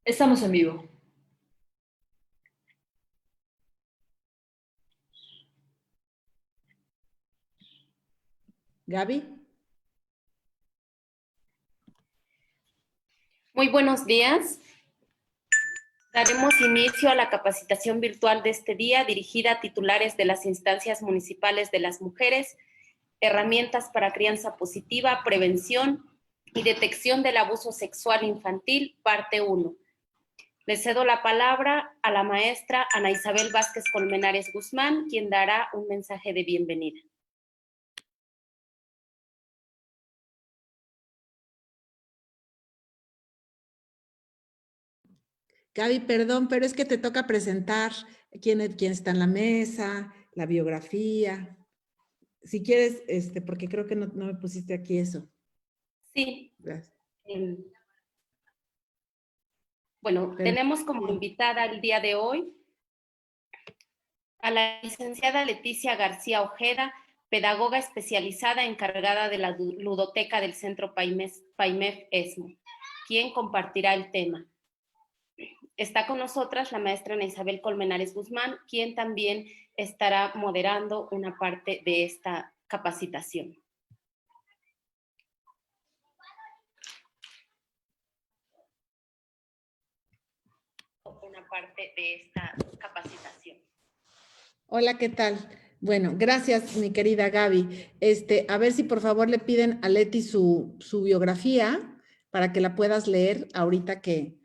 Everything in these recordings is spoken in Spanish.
Estamos en vivo. Gaby. Muy buenos días. Daremos inicio a la capacitación virtual de este día dirigida a titulares de las instancias municipales de las mujeres, herramientas para crianza positiva, prevención y detección del abuso sexual infantil, parte 1. Le cedo la palabra a la maestra Ana Isabel Vázquez Colmenares Guzmán, quien dará un mensaje de bienvenida. Gaby, perdón, pero es que te toca presentar quién está en la mesa, la biografía. Si quieres, porque creo que no me pusiste aquí eso. Sí. Gracias. Bueno, tenemos como invitada el día de hoy a la licenciada Leticia García Ojeda, pedagoga especializada encargada de la ludoteca del Centro PAIMEF ESMO, quien compartirá el tema. Está con nosotras la maestra Ana Isabel Colmenares Guzmán, quien también estará moderando una parte de esta capacitación. Hola, ¿qué tal? Bueno, gracias, mi querida Gaby. A ver si por favor le piden a Leti su biografía para que la puedas leer ahorita que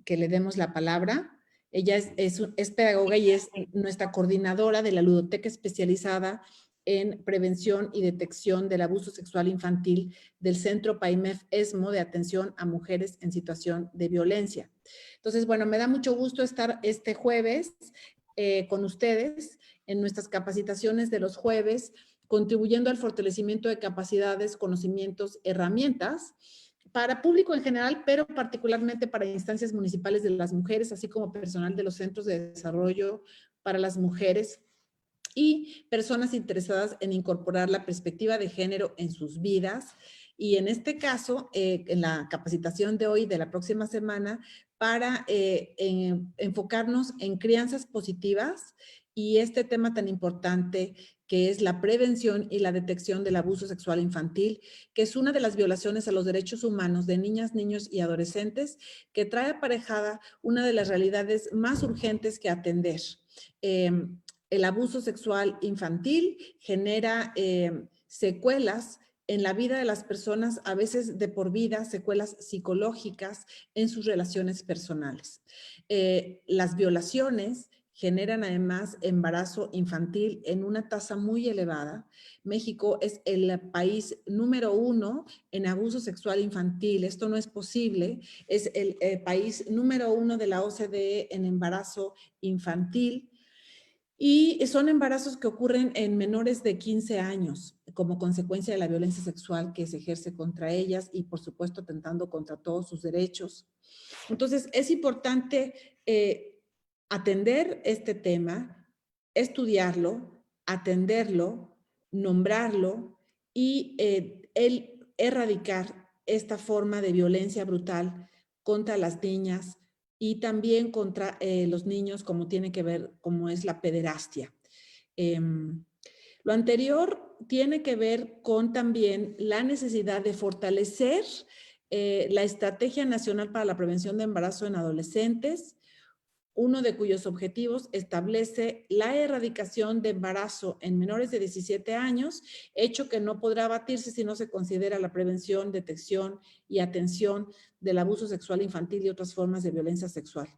le demos la palabra. Ella es pedagoga y es nuestra coordinadora de la ludoteca especializada en prevención y detección del abuso sexual infantil del Centro PAIMEF ESMO de atención a mujeres en situación de violencia. Entonces, bueno, me da mucho gusto estar este jueves con ustedes en nuestras capacitaciones de los jueves, contribuyendo al fortalecimiento de capacidades, conocimientos, herramientas para público en general, pero particularmente para instancias municipales de las mujeres, así como personal de los centros de desarrollo para las mujeres y personas interesadas en incorporar la perspectiva de género en sus vidas. Y en este caso, en la capacitación de hoy, de la próxima semana, para enfocarnos en crianzas positivas y este tema tan importante que es la prevención y la detección del abuso sexual infantil, que es una de las violaciones a los derechos humanos de niñas, niños y adolescentes, que trae aparejada una de las realidades más urgentes que atender. El abuso sexual infantil genera secuelas en la vida de las personas, a veces de por vida, secuelas psicológicas en sus relaciones personales. Las violaciones generan además embarazo infantil en una tasa muy elevada. México es el país número 1 en abuso sexual infantil. Esto no es posible. Es el país número 1 de la OCDE en embarazo infantil. Y son embarazos que ocurren en menores de 15 años como consecuencia de la violencia sexual que se ejerce contra ellas y, por supuesto, atentando contra todos sus derechos. Entonces, es importante atender este tema, estudiarlo, atenderlo, nombrarlo y erradicar esta forma de violencia brutal contra las niñas y también contra los niños, como tiene que ver, como es la pederastia. Lo anterior tiene que ver con también la necesidad de fortalecer la Estrategia Nacional para la Prevención de Embarazo en Adolescentes, uno de cuyos objetivos establece la erradicación de embarazo en menores de 17 años, hecho que no podrá abatirse si no se considera la prevención, detección y atención del abuso sexual infantil y otras formas de violencia sexual.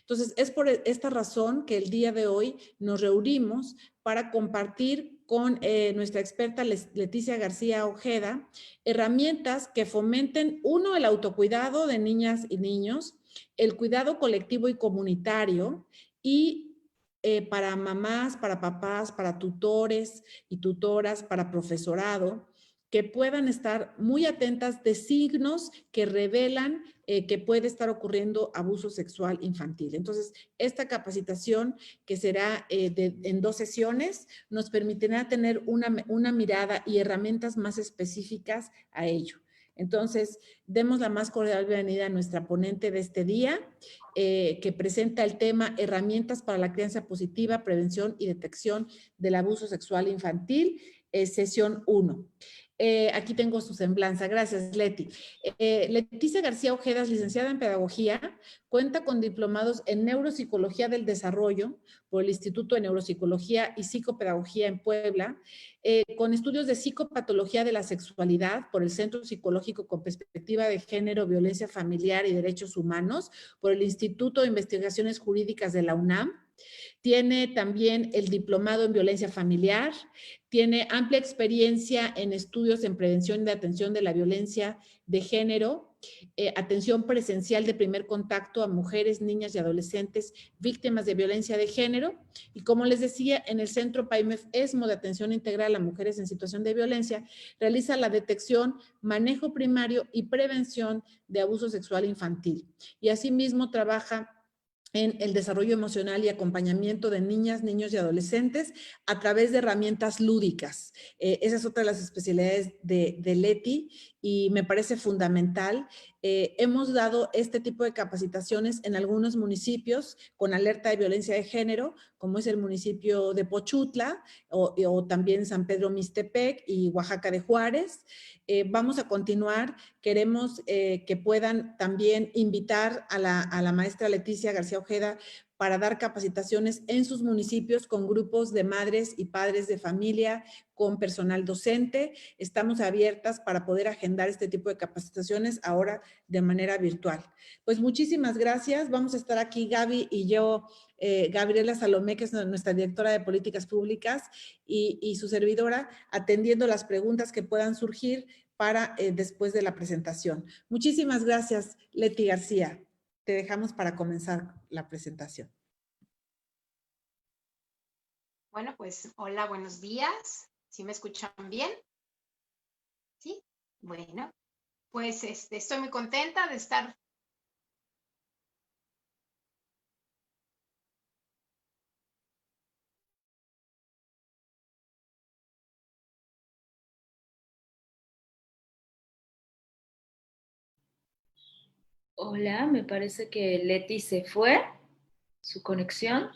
Entonces, es por esta razón que el día de hoy nos reunimos para compartir con nuestra experta Leticia García Ojeda herramientas que fomenten, uno, el autocuidado de niñas y niños, el cuidado colectivo y comunitario y para mamás, para papás, para tutores y tutoras, para profesorado, que puedan estar muy atentas de signos que revelan que puede estar ocurriendo abuso sexual infantil. Entonces, esta capacitación, que será en 2 sesiones, nos permitirá tener una mirada y herramientas más específicas a ello. Entonces, demos la más cordial bienvenida a nuestra ponente de este día, que presenta el tema Herramientas para la crianza positiva, prevención y detección del abuso sexual infantil, sesión 1. Aquí tengo su semblanza. Gracias, Leti. Leticia García Ojeda es licenciada en Pedagogía, cuenta con diplomados en Neuropsicología del Desarrollo por el Instituto de Neuropsicología y Psicopedagogía en Puebla, con estudios de Psicopatología de la Sexualidad por el Centro Psicológico con Perspectiva de Género, Violencia Familiar y Derechos Humanos por el Instituto de Investigaciones Jurídicas de la UNAM. Tiene también el diplomado en violencia familiar, tiene amplia experiencia en estudios en prevención y de atención de la violencia de género, atención presencial de primer contacto a mujeres, niñas y adolescentes víctimas de violencia de género. Y como les decía, en el Centro PAIMEF ESMO de Atención Integral a Mujeres en Situación de Violencia, realiza la detección, manejo primario y prevención de abuso sexual infantil. Y asimismo trabaja en el desarrollo emocional y acompañamiento de niñas, niños y adolescentes a través de herramientas lúdicas. Esa es otra de las especialidades de Leti y me parece fundamental. Hemos dado este tipo de capacitaciones en algunos municipios con alerta de violencia de género, como es el municipio de Pochutla o también San Pedro Mixtepec y Oaxaca de Juárez. Vamos a continuar. Queremos que puedan también invitar a la maestra Leticia García Ojeda para dar capacitaciones en sus municipios con grupos de madres y padres de familia, con personal docente. Estamos abiertas para poder agendar este tipo de capacitaciones ahora de manera virtual. Pues muchísimas gracias. Vamos a estar aquí Gaby y yo, Gabriela Salomé, que es nuestra directora de políticas públicas, y su servidora, atendiendo las preguntas que puedan surgir para después de la presentación. Muchísimas gracias, Leti García. Te dejamos para comenzar la presentación. Bueno, pues hola, buenos días. ¿Sí me escuchan bien? Sí. Bueno, pues estoy muy contenta de estar. Hola, me parece que Leti se fue, su conexión.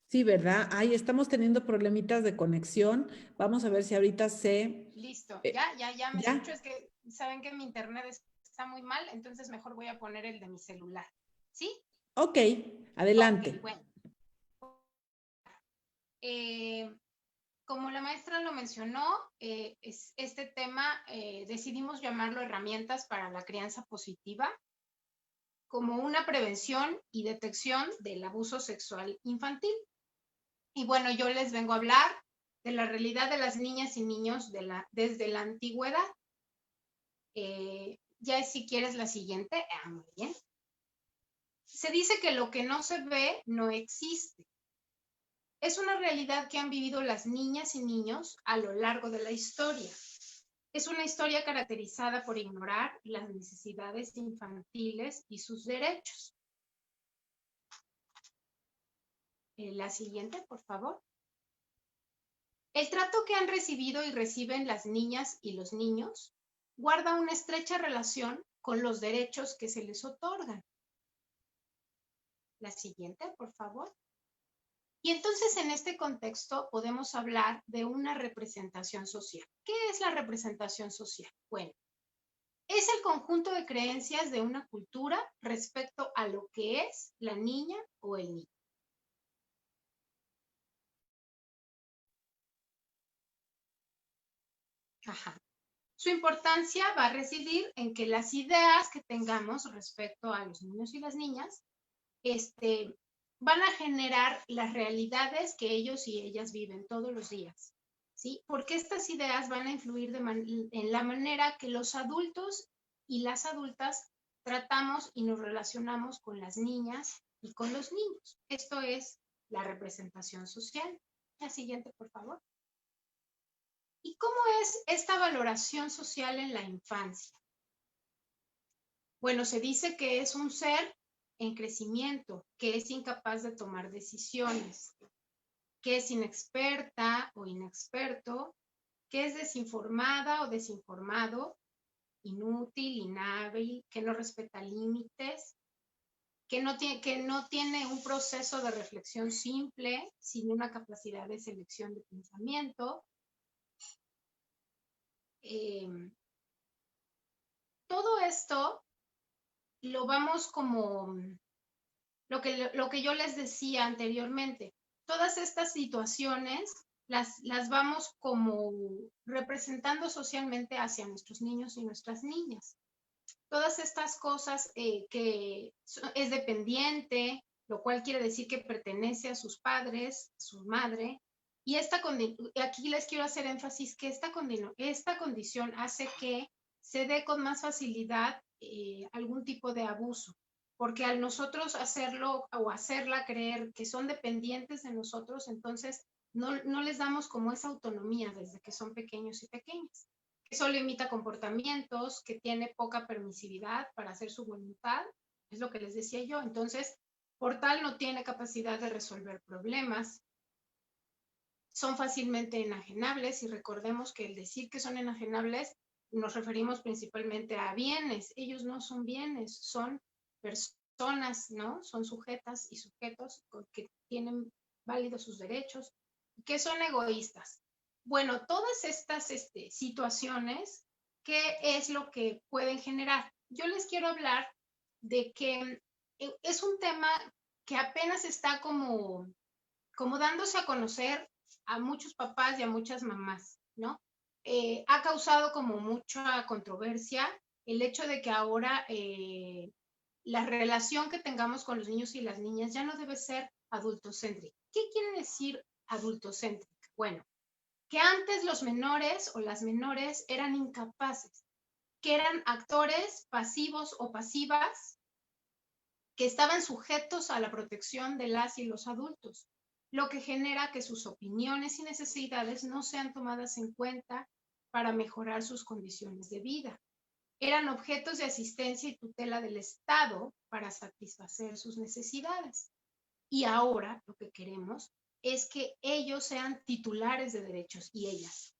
Sí, ¿verdad? Ahí estamos teniendo problemitas de conexión. Vamos a ver si ahorita se... Listo, ya me escucho. ¿Ya? Es que saben que mi internet está muy mal, entonces mejor voy a poner el de mi celular. ¿Sí? Ok, adelante. Ok, bueno. Como la maestra lo mencionó, este tema decidimos llamarlo herramientas para la crianza positiva, como una prevención y detección del abuso sexual infantil. Y bueno, yo les vengo a hablar de la realidad de las niñas y niños desde la antigüedad. Ya si quieres la siguiente. Muy bien. Se dice que lo que no se ve no existe. Es una realidad que han vivido las niñas y niños a lo largo de la historia. Es una historia caracterizada por ignorar las necesidades infantiles y sus derechos. La siguiente, por favor. El trato que han recibido y reciben las niñas y los niños guarda una estrecha relación con los derechos que se les otorgan. La siguiente, por favor. Y entonces en este contexto podemos hablar de una representación social. ¿Qué es la representación social? Bueno, es el conjunto de creencias de una cultura respecto a lo que es la niña o el niño. Ajá. Su importancia va a residir en que las ideas que tengamos respecto a los niños y las niñas van a generar las realidades que ellos y ellas viven todos los días, ¿sí? Porque estas ideas van a influir en la manera que los adultos y las adultas tratamos y nos relacionamos con las niñas y con los niños. Esto es la representación social. La siguiente, por favor. ¿Y cómo es esta valoración social en la infancia? Bueno, se dice que es un ser en crecimiento, que es incapaz de tomar decisiones, que es inexperta o inexperto, que es desinformada o desinformado, inútil, inhábil, que no respeta límites, que no tiene un proceso de reflexión simple, sin una capacidad de selección de pensamiento. Todo esto lo vamos como lo que yo les decía anteriormente. Todas estas situaciones las vamos como representando socialmente hacia nuestros niños y nuestras niñas. Todas estas cosas que es dependiente, lo cual quiere decir que pertenece a sus padres, a su madre, y aquí les quiero hacer énfasis que esta condición hace que se dé con más facilidad algún tipo de abuso, porque al nosotros hacerlo o hacerla creer que son dependientes de nosotros, entonces no les damos como esa autonomía desde que son pequeños y pequeñas. Que solo imita comportamientos, que tiene poca permisividad para hacer su voluntad, es lo que les decía yo. Entonces, por tal no tiene capacidad de resolver problemas, son fácilmente enajenables y recordemos que el decir que son enajenables nos referimos principalmente a bienes. Ellos no son bienes, son personas, ¿no? Son sujetas y sujetos que tienen válidos sus derechos, que son egoístas. Bueno, todas estas situaciones, ¿qué es lo que pueden generar? Yo les quiero hablar de que es un tema que apenas está como dándose a conocer a muchos papás y a muchas mamás, ¿no? Ha causado como mucha controversia el hecho de que ahora la relación que tengamos con los niños y las niñas ya no debe ser adultocéntrica. ¿Qué quiere decir adultocéntrica? Bueno, que antes los menores o las menores eran incapaces, que eran actores pasivos o pasivas que estaban sujetos a la protección de las y los adultos, lo que genera que sus opiniones y necesidades no sean tomadas en cuenta para mejorar sus condiciones de vida. Eran objetos de asistencia y tutela del Estado para satisfacer sus necesidades. Y ahora lo que queremos es que ellos sean titulares de derechos y ellas,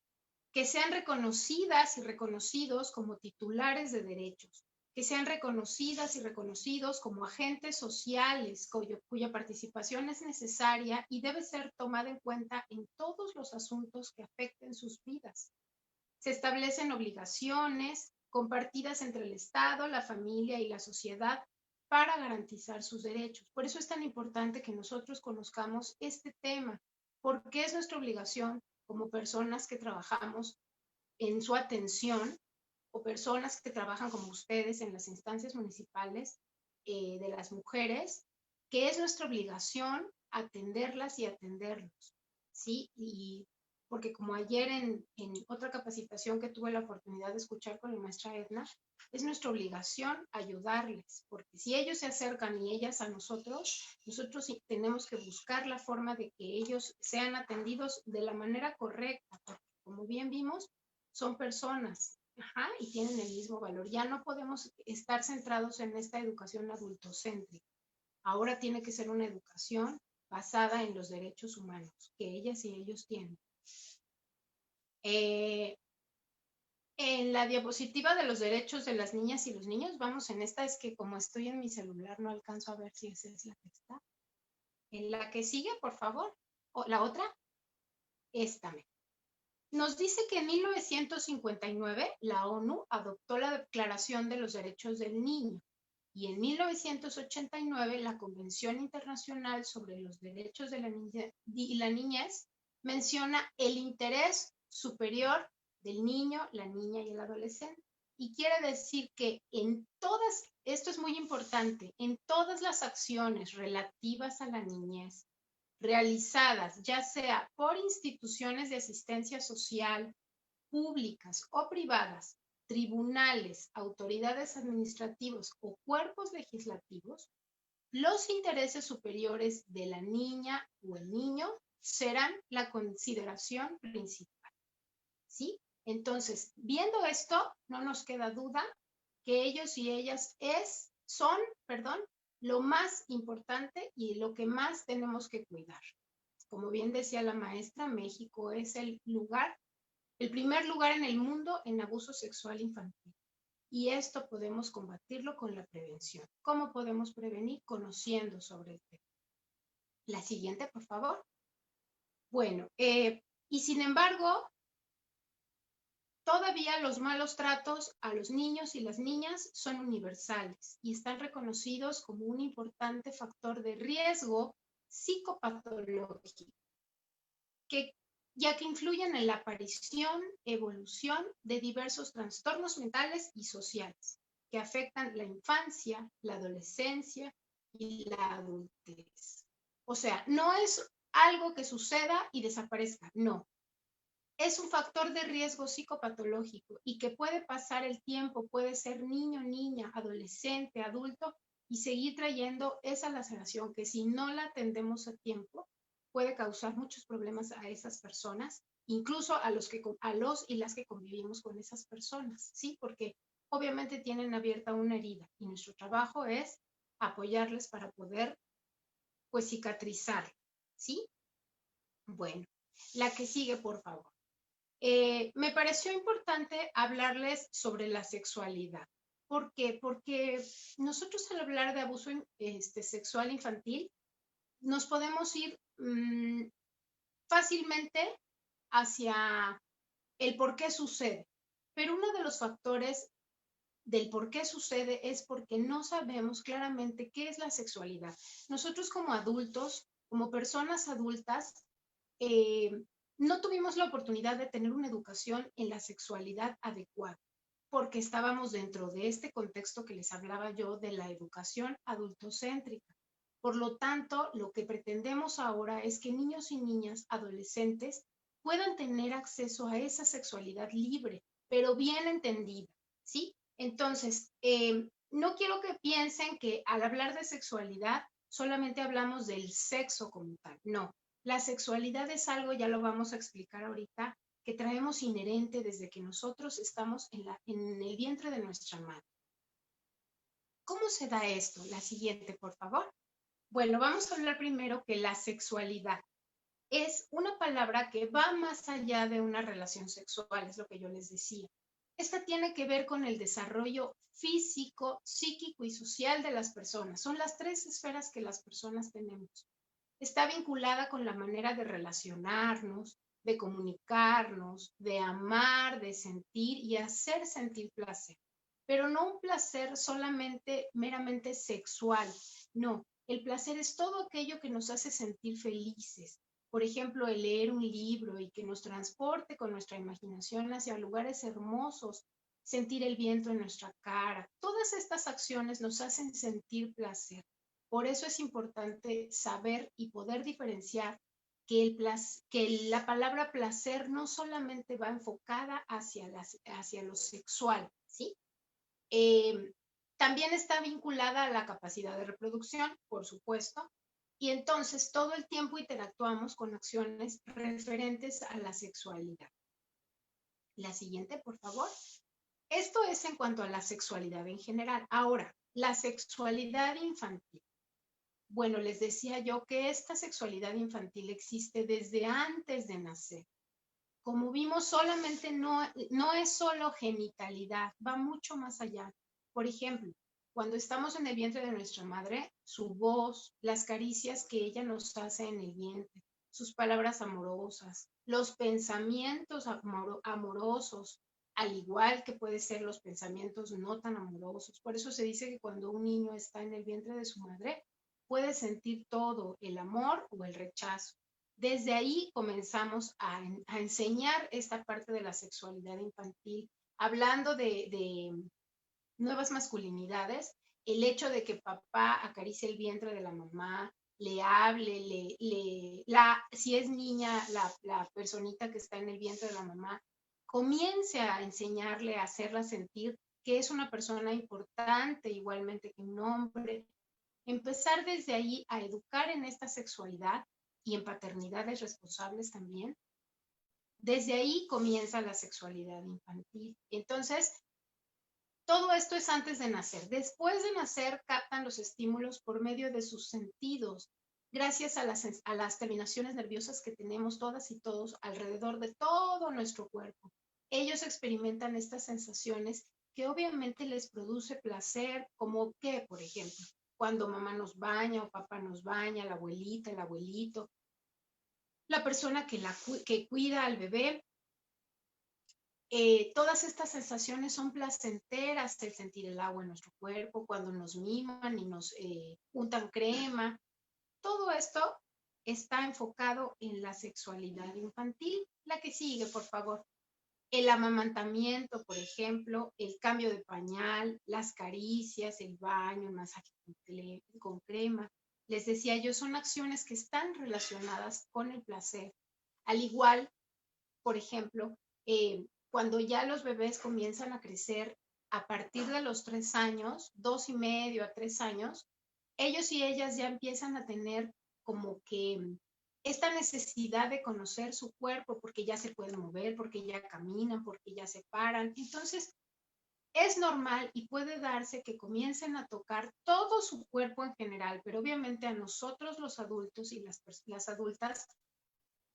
que sean reconocidas y reconocidos como titulares de derechos, que sean reconocidas y reconocidos como agentes sociales cuya participación es necesaria y debe ser tomada en cuenta en todos los asuntos que afecten sus vidas. Se establecen obligaciones compartidas entre el Estado, la familia y la sociedad para garantizar sus derechos. Por eso es tan importante que nosotros conozcamos este tema, porque es nuestra obligación como personas que trabajamos en su atención o personas que trabajan como ustedes en las instancias municipales de las mujeres, que es nuestra obligación atenderlas y atenderlos, ¿sí? Y porque como ayer en otra capacitación que tuve la oportunidad de escuchar con la maestra Edna, es nuestra obligación ayudarles, porque si ellos se acercan y ellas a nosotros tenemos que buscar la forma de que ellos sean atendidos de la manera correcta, porque como bien vimos, son personas, y tienen el mismo valor. Ya no podemos estar centrados en esta educación adultocéntrica. Ahora tiene que ser una educación basada en los derechos humanos que ellas y ellos tienen. En la diapositiva de los derechos de las niñas y los niños, vamos en esta, es que como estoy en mi celular no alcanzo a ver si esa es la que está. En la que sigue, por favor. O la otra, esta. Nos dice que en 1959 la ONU adoptó la Declaración de los Derechos del Niño y en 1989 la Convención Internacional sobre los Derechos de la Niña y la Niñez menciona el interés superior del niño, la niña y el adolescente. Y quiere decir que esto es muy importante, en todas las acciones relativas a la niñez, realizadas ya sea por instituciones de asistencia social, públicas o privadas, tribunales, autoridades administrativas o cuerpos legislativos, los intereses superiores de la niña o el niño serán la consideración principal. ¿sí? Entonces, viendo esto, no nos queda duda que ellos y ellas son, lo más importante y lo que más tenemos que cuidar. Como bien decía la maestra, México es el primer lugar en el mundo en abuso sexual infantil. Y esto podemos combatirlo con la prevención. ¿Cómo podemos prevenir? Conociendo sobre el tema. La siguiente, por favor. Bueno, y sin embargo, todavía los malos tratos a los niños y las niñas son universales y están reconocidos como un importante factor de riesgo psicopatológico, ya que influyen en la aparición, evolución de diversos trastornos mentales y sociales que afectan la infancia, la adolescencia y la adultez. O sea, no es algo que suceda y desaparezca, no. Es un factor de riesgo psicopatológico y que puede pasar el tiempo, puede ser niño, niña, adolescente, adulto y seguir trayendo esa laceración que si no la atendemos a tiempo puede causar muchos problemas a esas personas, incluso a los y las que convivimos con esas personas, ¿sí? Porque obviamente tienen abierta una herida y nuestro trabajo es apoyarles para poder, pues, cicatrizar, ¿sí? Bueno, la que sigue, por favor. Me pareció importante hablarles sobre la sexualidad. ¿Por qué? Porque nosotros al hablar de abuso sexual infantil, nos podemos ir fácilmente hacia el por qué sucede. Pero uno de los factores del por qué sucede es porque no sabemos claramente qué es la sexualidad. Nosotros como adultos, como personas adultas, no tuvimos la oportunidad de tener una educación en la sexualidad adecuada, porque estábamos dentro de este contexto que les hablaba yo de la educación adultocéntrica. Por lo tanto, lo que pretendemos ahora es que niños y niñas, adolescentes, puedan tener acceso a esa sexualidad libre, pero bien entendida, ¿sí? Entonces, no quiero que piensen que al hablar de sexualidad solamente hablamos del sexo como tal, no. La sexualidad es algo, ya lo vamos a explicar ahorita, que traemos inherente desde que nosotros estamos en el vientre de nuestra madre. ¿Cómo se da esto? La siguiente, por favor. Bueno, vamos a hablar primero que la sexualidad es una palabra que va más allá de una relación sexual, es lo que yo les decía. Esta tiene que ver con el desarrollo físico, psíquico y social de las personas. Son las tres esferas que las personas tenemos. Está vinculada con la manera de relacionarnos, de comunicarnos, de amar, de sentir y hacer sentir placer. Pero no un placer solamente meramente sexual, no. El placer es todo aquello que nos hace sentir felices. Por ejemplo, el leer un libro y que nos transporte con nuestra imaginación hacia lugares hermosos, sentir el viento en nuestra cara. Todas estas acciones nos hacen sentir placer. Por eso es importante saber y poder diferenciar que la palabra placer no solamente va enfocada hacia lo sexual, ¿sí? También está vinculada a la capacidad de reproducción, por supuesto, y entonces todo el tiempo interactuamos con acciones referentes a la sexualidad. La siguiente, por favor. Esto es en cuanto a la sexualidad en general. Ahora, la sexualidad infantil. Bueno, les decía yo que esta sexualidad infantil existe desde antes de nacer. Como vimos, solamente no es solo genitalidad, va mucho más allá. Por ejemplo, cuando estamos en el vientre de nuestra madre, su voz, las caricias que ella nos hace en el vientre, sus palabras amorosas, los pensamientos amorosos, al igual que pueden ser los pensamientos no tan amorosos. Por eso se dice que cuando un niño está en el vientre de su madre, puede sentir todo, el amor o el rechazo. Desde ahí comenzamos a enseñar esta parte de la sexualidad infantil, hablando de nuevas masculinidades, el hecho de que papá acaricie el vientre de la mamá, le hable, si es niña, la personita que está en el vientre de la mamá, comience a enseñarle, a hacerla sentir que es una persona importante, igualmente que un hombre. Empezar desde ahí a educar en esta sexualidad y en paternidades responsables también, Desde ahí comienza la sexualidad infantil. Entonces, todo esto es antes de nacer. Después de nacer, captan los estímulos por medio de sus sentidos, gracias a las terminaciones nerviosas que tenemos todas y todos alrededor de todo nuestro cuerpo. Ellos experimentan estas sensaciones que obviamente les produce placer, como que, por ejemplo, cuando mamá nos baña o papá nos baña, la abuelita, el abuelito, la persona que cuida al bebé. Todas estas sensaciones son placenteras, el sentir el agua en nuestro cuerpo, cuando nos miman y nos untan crema. Todo esto está enfocado en la sexualidad infantil. La que sigue, por favor. El amamantamiento, por ejemplo, el cambio de pañal, las caricias, el baño, el masaje con crema. Les decía yo, son acciones que están relacionadas con el placer. Al igual, por ejemplo, cuando ya los bebés comienzan a crecer a partir de los 3 años, 2,5 a 3 años, ellos y ellas ya empiezan a tener como que esta necesidad de conocer su cuerpo porque ya se pueden mover, porque ya caminan, porque ya se paran. Entonces, es normal y puede darse que comiencen a tocar todo su cuerpo en general, pero obviamente a nosotros los adultos y las adultas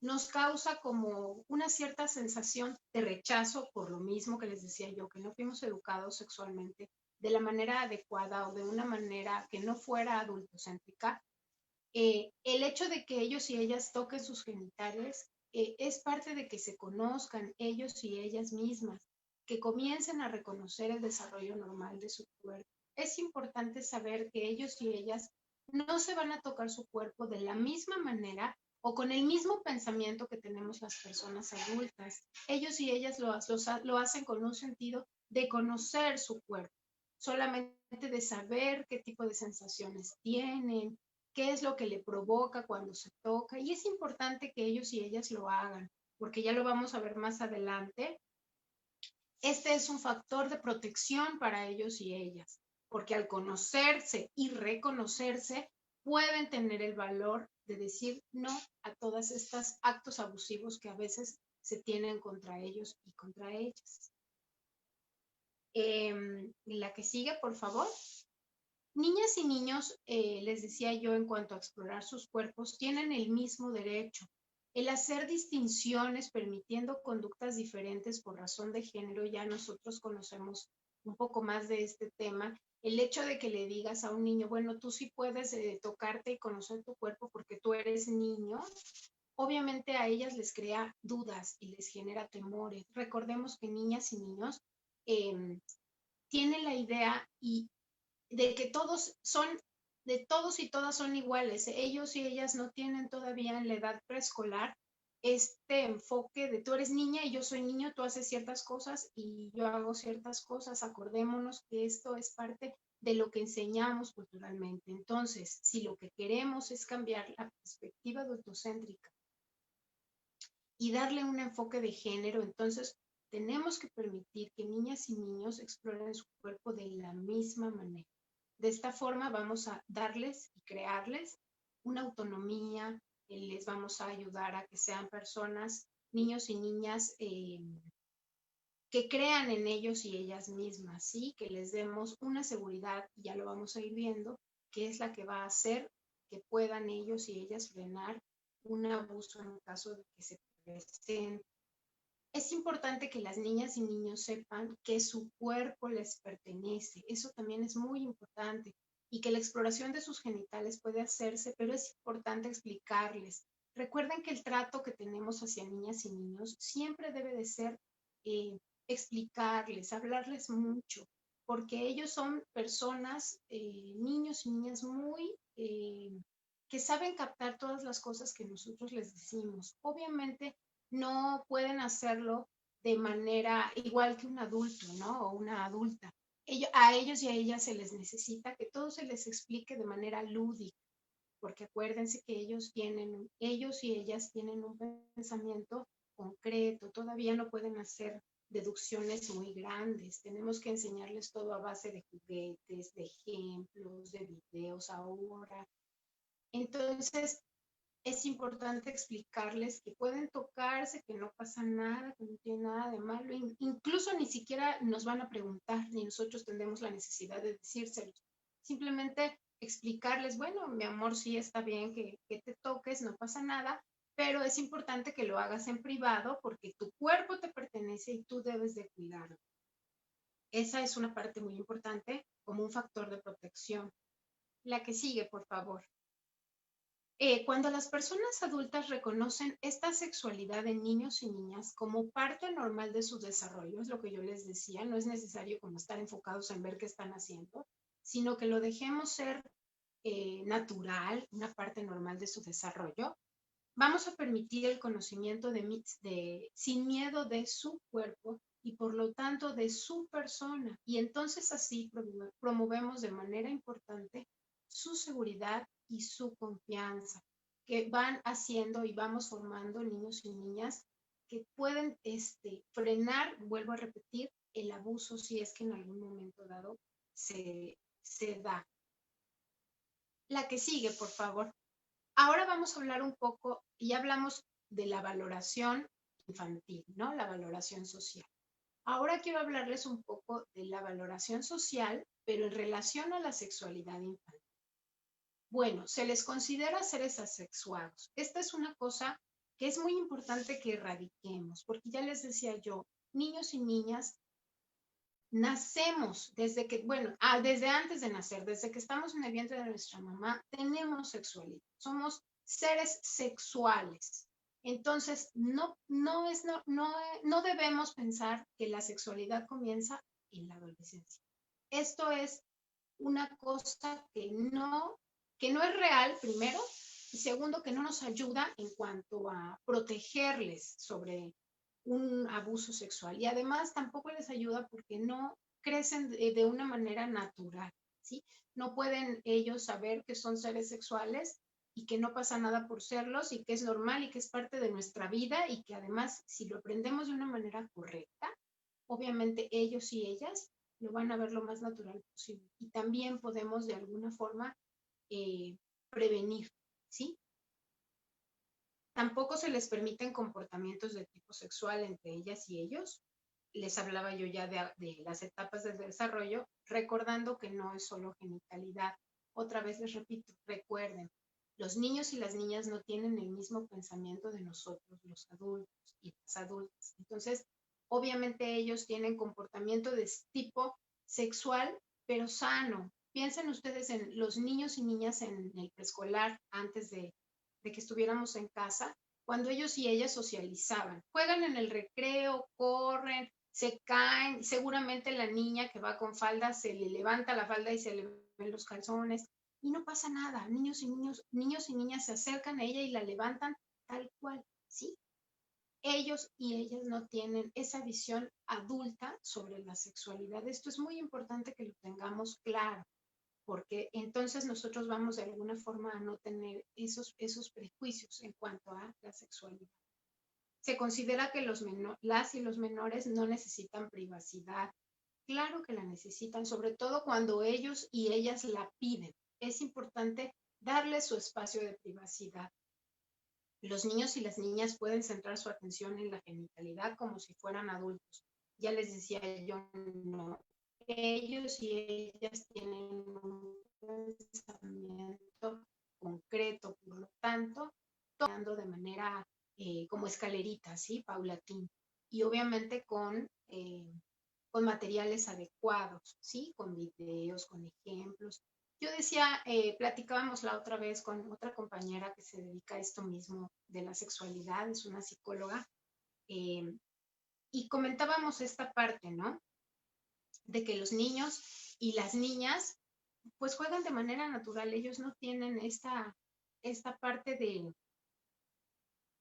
nos causa como una cierta sensación de rechazo por lo mismo que les decía yo, que no fuimos educados sexualmente de la manera adecuada o de una manera que no fuera adultocéntrica. El hecho de que ellos y ellas toquen sus genitales es parte de que se conozcan ellos y ellas mismas, que comiencen a reconocer el desarrollo normal de su cuerpo. Es importante saber que ellos y ellas no se van a tocar su cuerpo de la misma manera o con el mismo pensamiento que tenemos las personas adultas. Ellos y ellas lo hacen con un sentido de conocer su cuerpo, solamente de saber qué tipo de sensaciones tienen, qué es lo que le provoca cuando se toca. Y es importante que ellos y ellas lo hagan, porque ya lo vamos a ver más adelante. Este es un factor de protección para ellos y ellas, porque al conocerse y reconocerse, pueden tener el valor de decir no a todos estos actos abusivos que a veces se tienen contra ellos y contra ellas. La que sigue, por favor. Niñas y niños, les decía yo, en cuanto a explorar sus cuerpos, tienen el mismo derecho. El hacer distinciones, permitiendo conductas diferentes por razón de género, ya nosotros conocemos un poco más de este tema. El hecho de que le digas a un niño, bueno, tú sí puedes tocarte y conocer tu cuerpo porque tú eres niño, obviamente a ellas les crea dudas y les genera temores. Recordemos que niñas y niños tienen la idea de que de todos y todas son iguales. Ellos y ellas no tienen todavía en la edad preescolar este enfoque de tú eres niña y yo soy niño, tú haces ciertas cosas y yo hago ciertas cosas. Acordémonos que esto es parte de lo que enseñamos culturalmente. Entonces, si lo que queremos es cambiar la perspectiva adultocéntrica y darle un enfoque de género, entonces tenemos que permitir que niñas y niños exploren su cuerpo de la misma manera. De esta forma vamos a darles y crearles una autonomía, les vamos a ayudar a que sean personas, niños y niñas que crean en ellos y ellas mismas, ¿sí? Que les demos una seguridad, y ya lo vamos a ir viendo, que es la que va a hacer que puedan ellos y ellas frenar un abuso en caso de que se presente. Es importante que las niñas y niños sepan que su cuerpo les pertenece. Eso también es muy importante. Y que la exploración de sus genitales puede hacerse, pero es importante explicarles. Recuerden que el trato que tenemos hacia niñas y niños siempre debe de ser explicarles, hablarles mucho, porque ellos son personas, niños y niñas muy que saben captar todas las cosas que nosotros les decimos. Obviamente no pueden hacerlo de manera igual que un adulto, ¿no? O una adulta. A ellos y a ellas se les necesita que todo se les explique de manera lúdica, porque acuérdense que ellos y ellas tienen un pensamiento concreto, todavía no pueden hacer deducciones muy grandes. Tenemos que enseñarles todo a base de juguetes, de ejemplos, de videos ahora. Entonces, es importante explicarles que pueden tocarse, que no pasa nada, que no tiene nada de malo. Incluso ni siquiera nos van a preguntar, ni nosotros tendremos la necesidad de decírselo. Simplemente explicarles, bueno, mi amor, sí está bien que te toques, no pasa nada, pero es importante que lo hagas en privado porque tu cuerpo te pertenece y tú debes de cuidarlo. Esa es una parte muy importante como un factor de protección. La que sigue, por favor. Cuando las personas adultas reconocen esta sexualidad en niños y niñas como parte normal de su desarrollo, es lo que yo les decía, no es necesario como estar enfocados en ver qué están haciendo, sino que lo dejemos ser natural, una parte normal de su desarrollo, vamos a permitir el conocimiento sin miedo de su cuerpo y por lo tanto de su persona. Y entonces así promovemos de manera importante su seguridad y su confianza, que van haciendo y vamos formando niños y niñas que pueden frenar, vuelvo a repetir, el abuso si es que en algún momento dado se da. La que sigue, por favor. Ahora vamos a hablar un poco, y hablamos de la valoración infantil, ¿no? La valoración social. Ahora quiero hablarles un poco de la valoración social, pero en relación a la sexualidad infantil. Bueno, se les considera seres asexuados. Esta es una cosa que es muy importante que erradiquemos, porque ya les decía yo, niños y niñas nacemos desde que, bueno, desde antes de nacer, desde que estamos en el vientre de nuestra mamá, tenemos sexualidad, somos seres sexuales. Entonces, no debemos pensar que la sexualidad comienza en la adolescencia. Esto es una cosa que no es real, primero, y segundo, que no nos ayuda en cuanto a protegerles sobre un abuso sexual. Y además tampoco les ayuda porque no crecen de una manera natural, ¿sí? No pueden ellos saber que son seres sexuales y que no pasa nada por serlos y que es normal y que es parte de nuestra vida y que además si lo aprendemos de una manera correcta, obviamente ellos y ellas lo van a ver lo más natural posible. Y también podemos de alguna forma prevenir, ¿sí? Tampoco se les permiten comportamientos de tipo sexual entre ellas y ellos. Les hablaba yo ya de las etapas del desarrollo, recordando que no es solo genitalidad. Otra vez les repito, recuerden, los niños y las niñas no tienen el mismo pensamiento de nosotros, los adultos y las adultas. Entonces, obviamente ellos tienen comportamiento de tipo sexual, pero sano. Piensen ustedes en los niños y niñas en el preescolar antes de que estuviéramos en casa, cuando ellos y ellas socializaban. Juegan en el recreo, corren, se caen, seguramente la niña que va con falda se le levanta la falda y se le ven los calzones y no pasa nada. Niños y niñas se acercan a ella y la levantan tal cual, ¿sí? Ellos y ellas no tienen esa visión adulta sobre la sexualidad. Esto es muy importante que lo tengamos claro, porque entonces nosotros vamos de alguna forma a no tener esos prejuicios en cuanto a la sexualidad. Se considera que las y los menores no necesitan privacidad. Claro que la necesitan, sobre todo cuando ellos y ellas la piden. Es importante darles su espacio de privacidad. Los niños y las niñas pueden centrar su atención en la genitalidad como si fueran adultos. Ya les decía yo, no. Ellos y ellas tienen un pensamiento concreto, por lo tanto, tomando de manera como escalerita, ¿sí? Paulatina. Y obviamente con materiales adecuados, ¿sí? Con videos, con ejemplos. Yo decía, platicábamos la otra vez con otra compañera que se dedica a esto mismo de la sexualidad, es una psicóloga, y comentábamos esta parte, ¿no? De que los niños y las niñas pues juegan de manera natural, ellos no tienen esta parte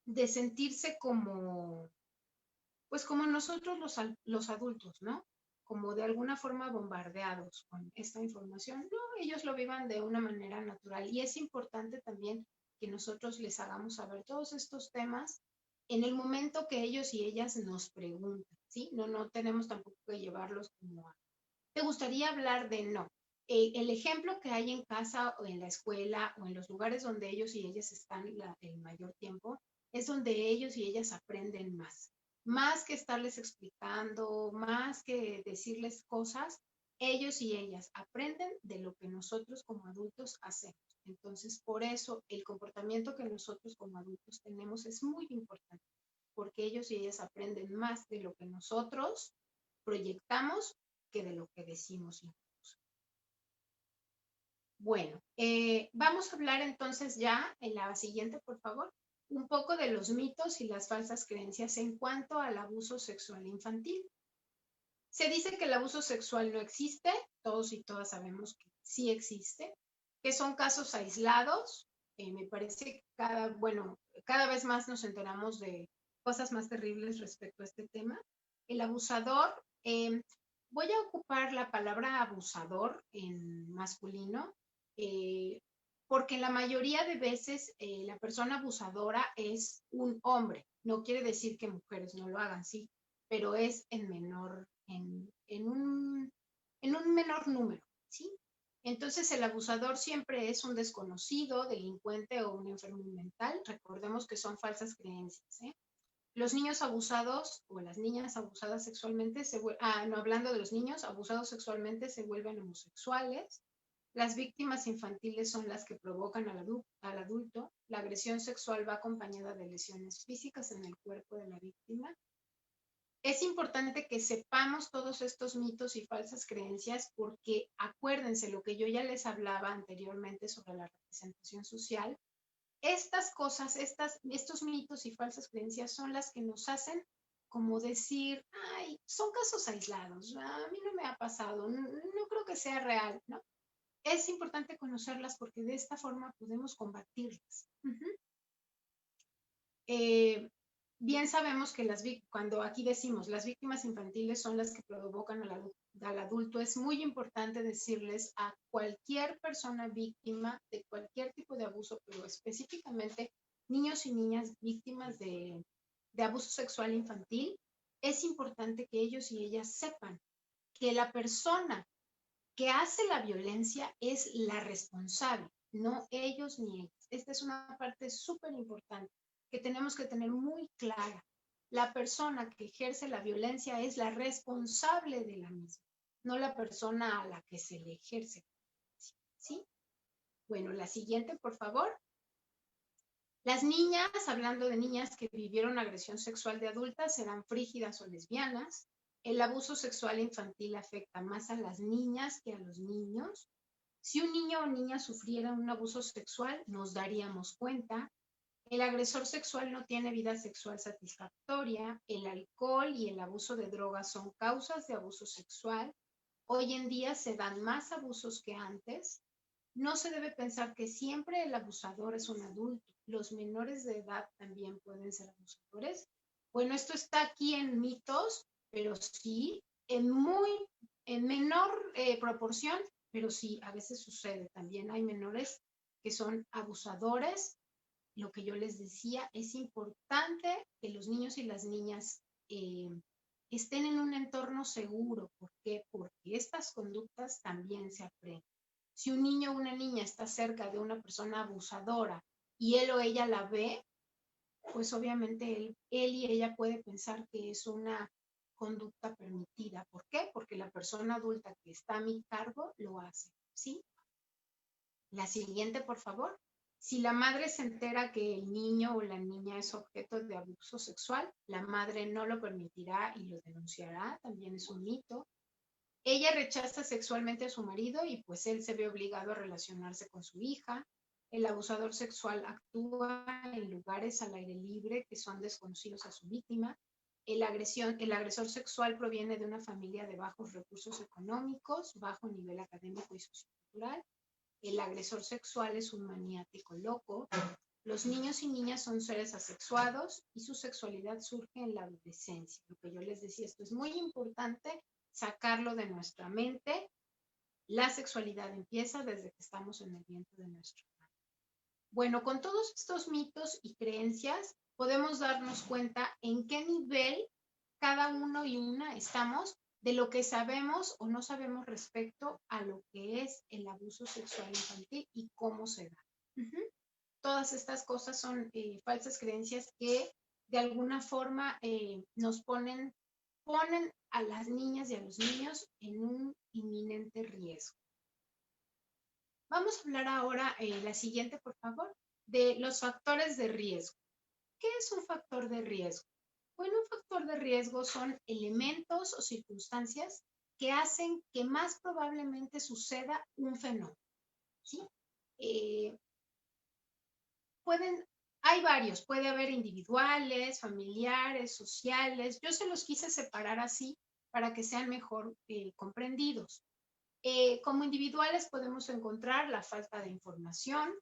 de sentirse como, pues como nosotros los adultos, ¿no? Como de alguna forma bombardeados con esta información. No, ellos lo vivan de una manera natural y es importante también que nosotros les hagamos saber todos estos temas en el momento que ellos y ellas nos preguntan, ¿sí? No tenemos tampoco que llevarlos como a, ¿te gustaría hablar de no? el ejemplo que hay en casa o en la escuela o en los lugares donde ellos y ellas están el mayor tiempo es donde ellos y ellas aprenden más que estarles explicando, más que decirles cosas, ellos y ellas aprenden de lo que nosotros como adultos hacemos. Entonces, por eso el comportamiento que nosotros como adultos tenemos es muy importante, porque ellos y ellas aprenden más de lo que nosotros proyectamos que de lo que decimos. Bueno, vamos a hablar entonces ya en la siguiente, por favor, un poco de los mitos y las falsas creencias en cuanto al abuso sexual infantil. Se dice que el abuso sexual no existe, todos y todas sabemos que sí existe, que son casos aislados. Me parece que cada vez más nos enteramos de cosas más terribles respecto a este tema. El abusador, voy a ocupar la palabra abusador en masculino, porque la mayoría de veces la persona abusadora es un hombre. No quiere decir que mujeres no lo hagan, sí, pero es en un menor número, ¿sí? Entonces el abusador siempre es un desconocido, delincuente o un enfermo mental. Recordemos que son falsas creencias, ¿eh? Los niños abusados o las niñas abusadas sexualmente no hablando de los niños abusados sexualmente se vuelven homosexuales. Las víctimas infantiles son las que provocan al adulto. La agresión sexual va acompañada de lesiones físicas en el cuerpo de la víctima. Es importante que sepamos todos estos mitos y falsas creencias porque acuérdense lo que yo ya les hablaba anteriormente sobre la representación social. Estas cosas, estos mitos y falsas creencias son las que nos hacen como decir, ay, son casos aislados, a mí no me ha pasado, no creo que sea real, ¿no? Es importante conocerlas porque de esta forma podemos combatirlas. Bien sabemos que cuando aquí decimos las víctimas infantiles son las que provocan al adulto, es muy importante decirles a cualquier persona víctima de cualquier tipo de abuso, pero específicamente niños y niñas víctimas de abuso sexual infantil, es importante que ellos y ellas sepan que la persona que hace la violencia es la responsable, no ellos ni ellas. Esta es una parte súper importante que tenemos que tener muy clara. La persona que ejerce la violencia es la responsable de la misma, no la persona a la que se le ejerce. ¿Sí? Bueno, la siguiente, por favor. Las niñas, hablando de niñas que vivieron agresión sexual de adultas, serán frígidas o lesbianas. El abuso sexual infantil afecta más a las niñas que a los niños. Si un niño o niña sufriera un abuso sexual, nos daríamos cuenta. El agresor sexual no tiene vida sexual satisfactoria. El alcohol y el abuso de drogas son causas de abuso sexual. Hoy en día se dan más abusos que antes. No se debe pensar que siempre el abusador es un adulto. Los menores de edad también pueden ser abusadores. Bueno, esto está aquí en mitos, pero sí, en menor proporción, pero sí, a veces sucede. También hay menores que son abusadores. Lo que yo les decía, es importante que los niños y las niñas estén en un entorno seguro. ¿Por qué? Porque estas conductas también se aprenden. Si un niño o una niña está cerca de una persona abusadora y él o ella la ve, pues obviamente él y ella puede pensar que es una conducta permitida. ¿Por qué? Porque la persona adulta que está a mi cargo lo hace, ¿sí? La siguiente, por favor. Si la madre se entera que el niño o la niña es objeto de abuso sexual, la madre no lo permitirá y lo denunciará, también es un mito. Ella rechaza sexualmente a su marido y pues él se ve obligado a relacionarse con su hija. El abusador sexual actúa en lugares al aire libre que son desconocidos a su víctima. El agresor sexual proviene de una familia de bajos recursos económicos, bajo nivel académico y sociocultural. El agresor sexual es un maniático loco. Los niños y niñas son seres asexuados y su sexualidad surge en la adolescencia. Lo que yo les decía, esto es muy importante sacarlo de nuestra mente. La sexualidad empieza desde que estamos en el vientre de nuestra madre. Bueno, con todos estos mitos y creencias podemos darnos cuenta en qué nivel cada uno y una estamos de lo que sabemos o no sabemos respecto a lo que es el abuso sexual infantil y cómo se da. Todas estas cosas son falsas creencias que de alguna forma nos ponen a las niñas y a los niños en un inminente riesgo. Vamos a hablar ahora, la siguiente, por favor, de los factores de riesgo. ¿Qué es un factor de riesgo? Bueno, un factor de riesgo son elementos o circunstancias que hacen que más probablemente suceda un fenómeno, ¿sí? Hay varios, puede haber individuales, familiares, sociales. Yo se los quise separar así para que sean mejor comprendidos. Como individuales podemos encontrar la falta de información,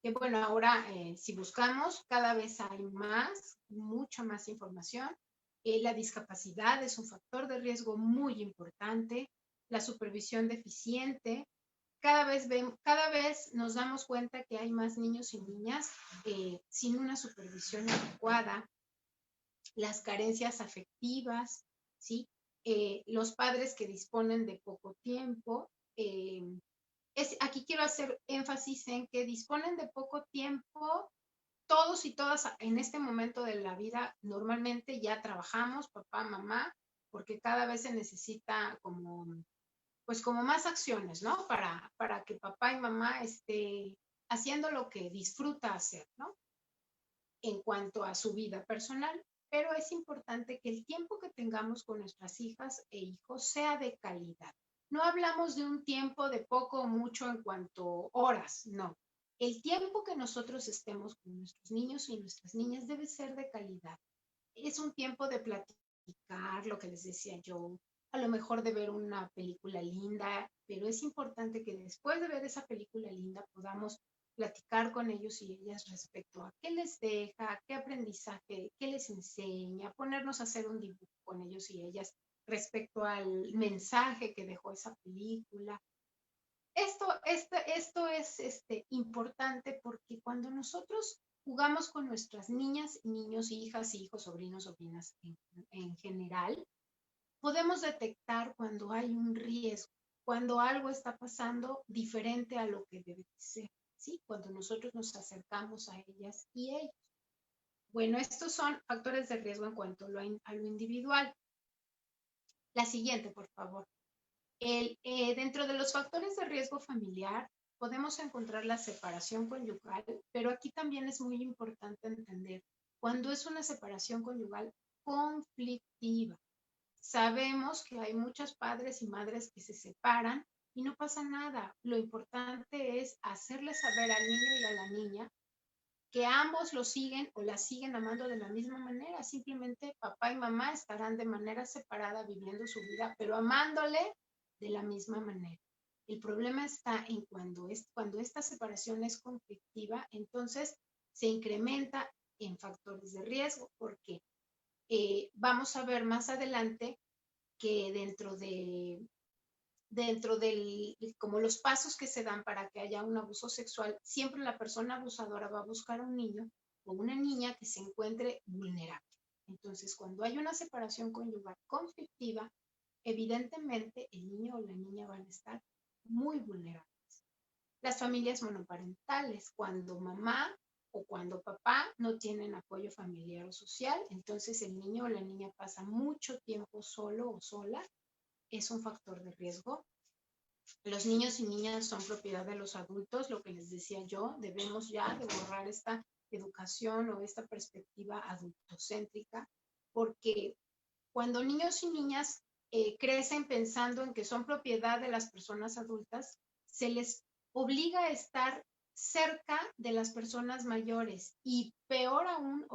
que bueno, ahora si buscamos, cada vez hay mucha más información. La discapacidad es un factor de riesgo muy importante, la supervisión deficiente. Cada vez nos damos cuenta que hay más niños y niñas sin una supervisión adecuada, las carencias afectivas, ¿sí? Los padres que disponen de poco tiempo. Aquí quiero hacer énfasis en que disponen de poco tiempo. Todos y todas en este momento de la vida normalmente ya trabajamos, papá, mamá, porque cada vez se necesita como más acciones, ¿no? Para que papá y mamá esté haciendo lo que disfruta hacer, ¿no? En cuanto a su vida personal. Pero es importante que el tiempo que tengamos con nuestras hijas e hijos sea de calidad. No hablamos de un tiempo de poco o mucho en cuanto a horas, no. El tiempo que nosotros estemos con nuestros niños y nuestras niñas debe ser de calidad. Es un tiempo de platicar, lo que les decía yo, a lo mejor de ver una película linda, pero es importante que después de ver esa película linda podamos platicar con ellos y ellas respecto a qué les deja, qué aprendizaje, qué les enseña, ponernos a hacer un dibujo con ellos y ellas respecto al mensaje que dejó esa película. Esto es importante porque cuando nosotros jugamos con nuestras niñas, niños, hijas, hijos, sobrinos, sobrinas en general, podemos detectar cuando hay un riesgo, cuando algo está pasando diferente a lo que debe ser, ¿sí? Cuando nosotros nos acercamos a ellas y ellos. Bueno, estos son factores de riesgo en cuanto a lo individual. La siguiente, por favor. Dentro de los factores de riesgo familiar podemos encontrar la separación conyugal, pero aquí también es muy importante entender cuando es una separación conyugal conflictiva. Sabemos que hay muchos padres y madres que se separan y no pasa nada. Lo importante es hacerle saber al niño y a la niña que ambos lo siguen o la siguen amando de la misma manera. Simplemente papá y mamá estarán de manera separada viviendo su vida, pero amándole de la misma manera. El problema está en cuando esta separación es conflictiva, entonces se incrementa en factores de riesgo, porque vamos a ver más adelante que dentro del, como los pasos que se dan para que haya un abuso sexual, siempre la persona abusadora va a buscar a un niño o una niña que se encuentre vulnerable. Entonces, cuando hay una separación conyugal conflictiva, evidentemente el niño o la niña van a estar muy vulnerables. Las familias monoparentales, cuando mamá o cuando papá no tienen apoyo familiar o social, entonces el niño o la niña pasa mucho tiempo solo o sola, es un factor de riesgo. Los niños y niñas son propiedad de los adultos, lo que les decía yo, debemos ya de borrar esta educación o esta perspectiva adultocéntrica, porque cuando niños y niñas crecen pensando en que son propiedad de las personas adultas, se les obliga a estar cerca de las personas mayores y peor aún,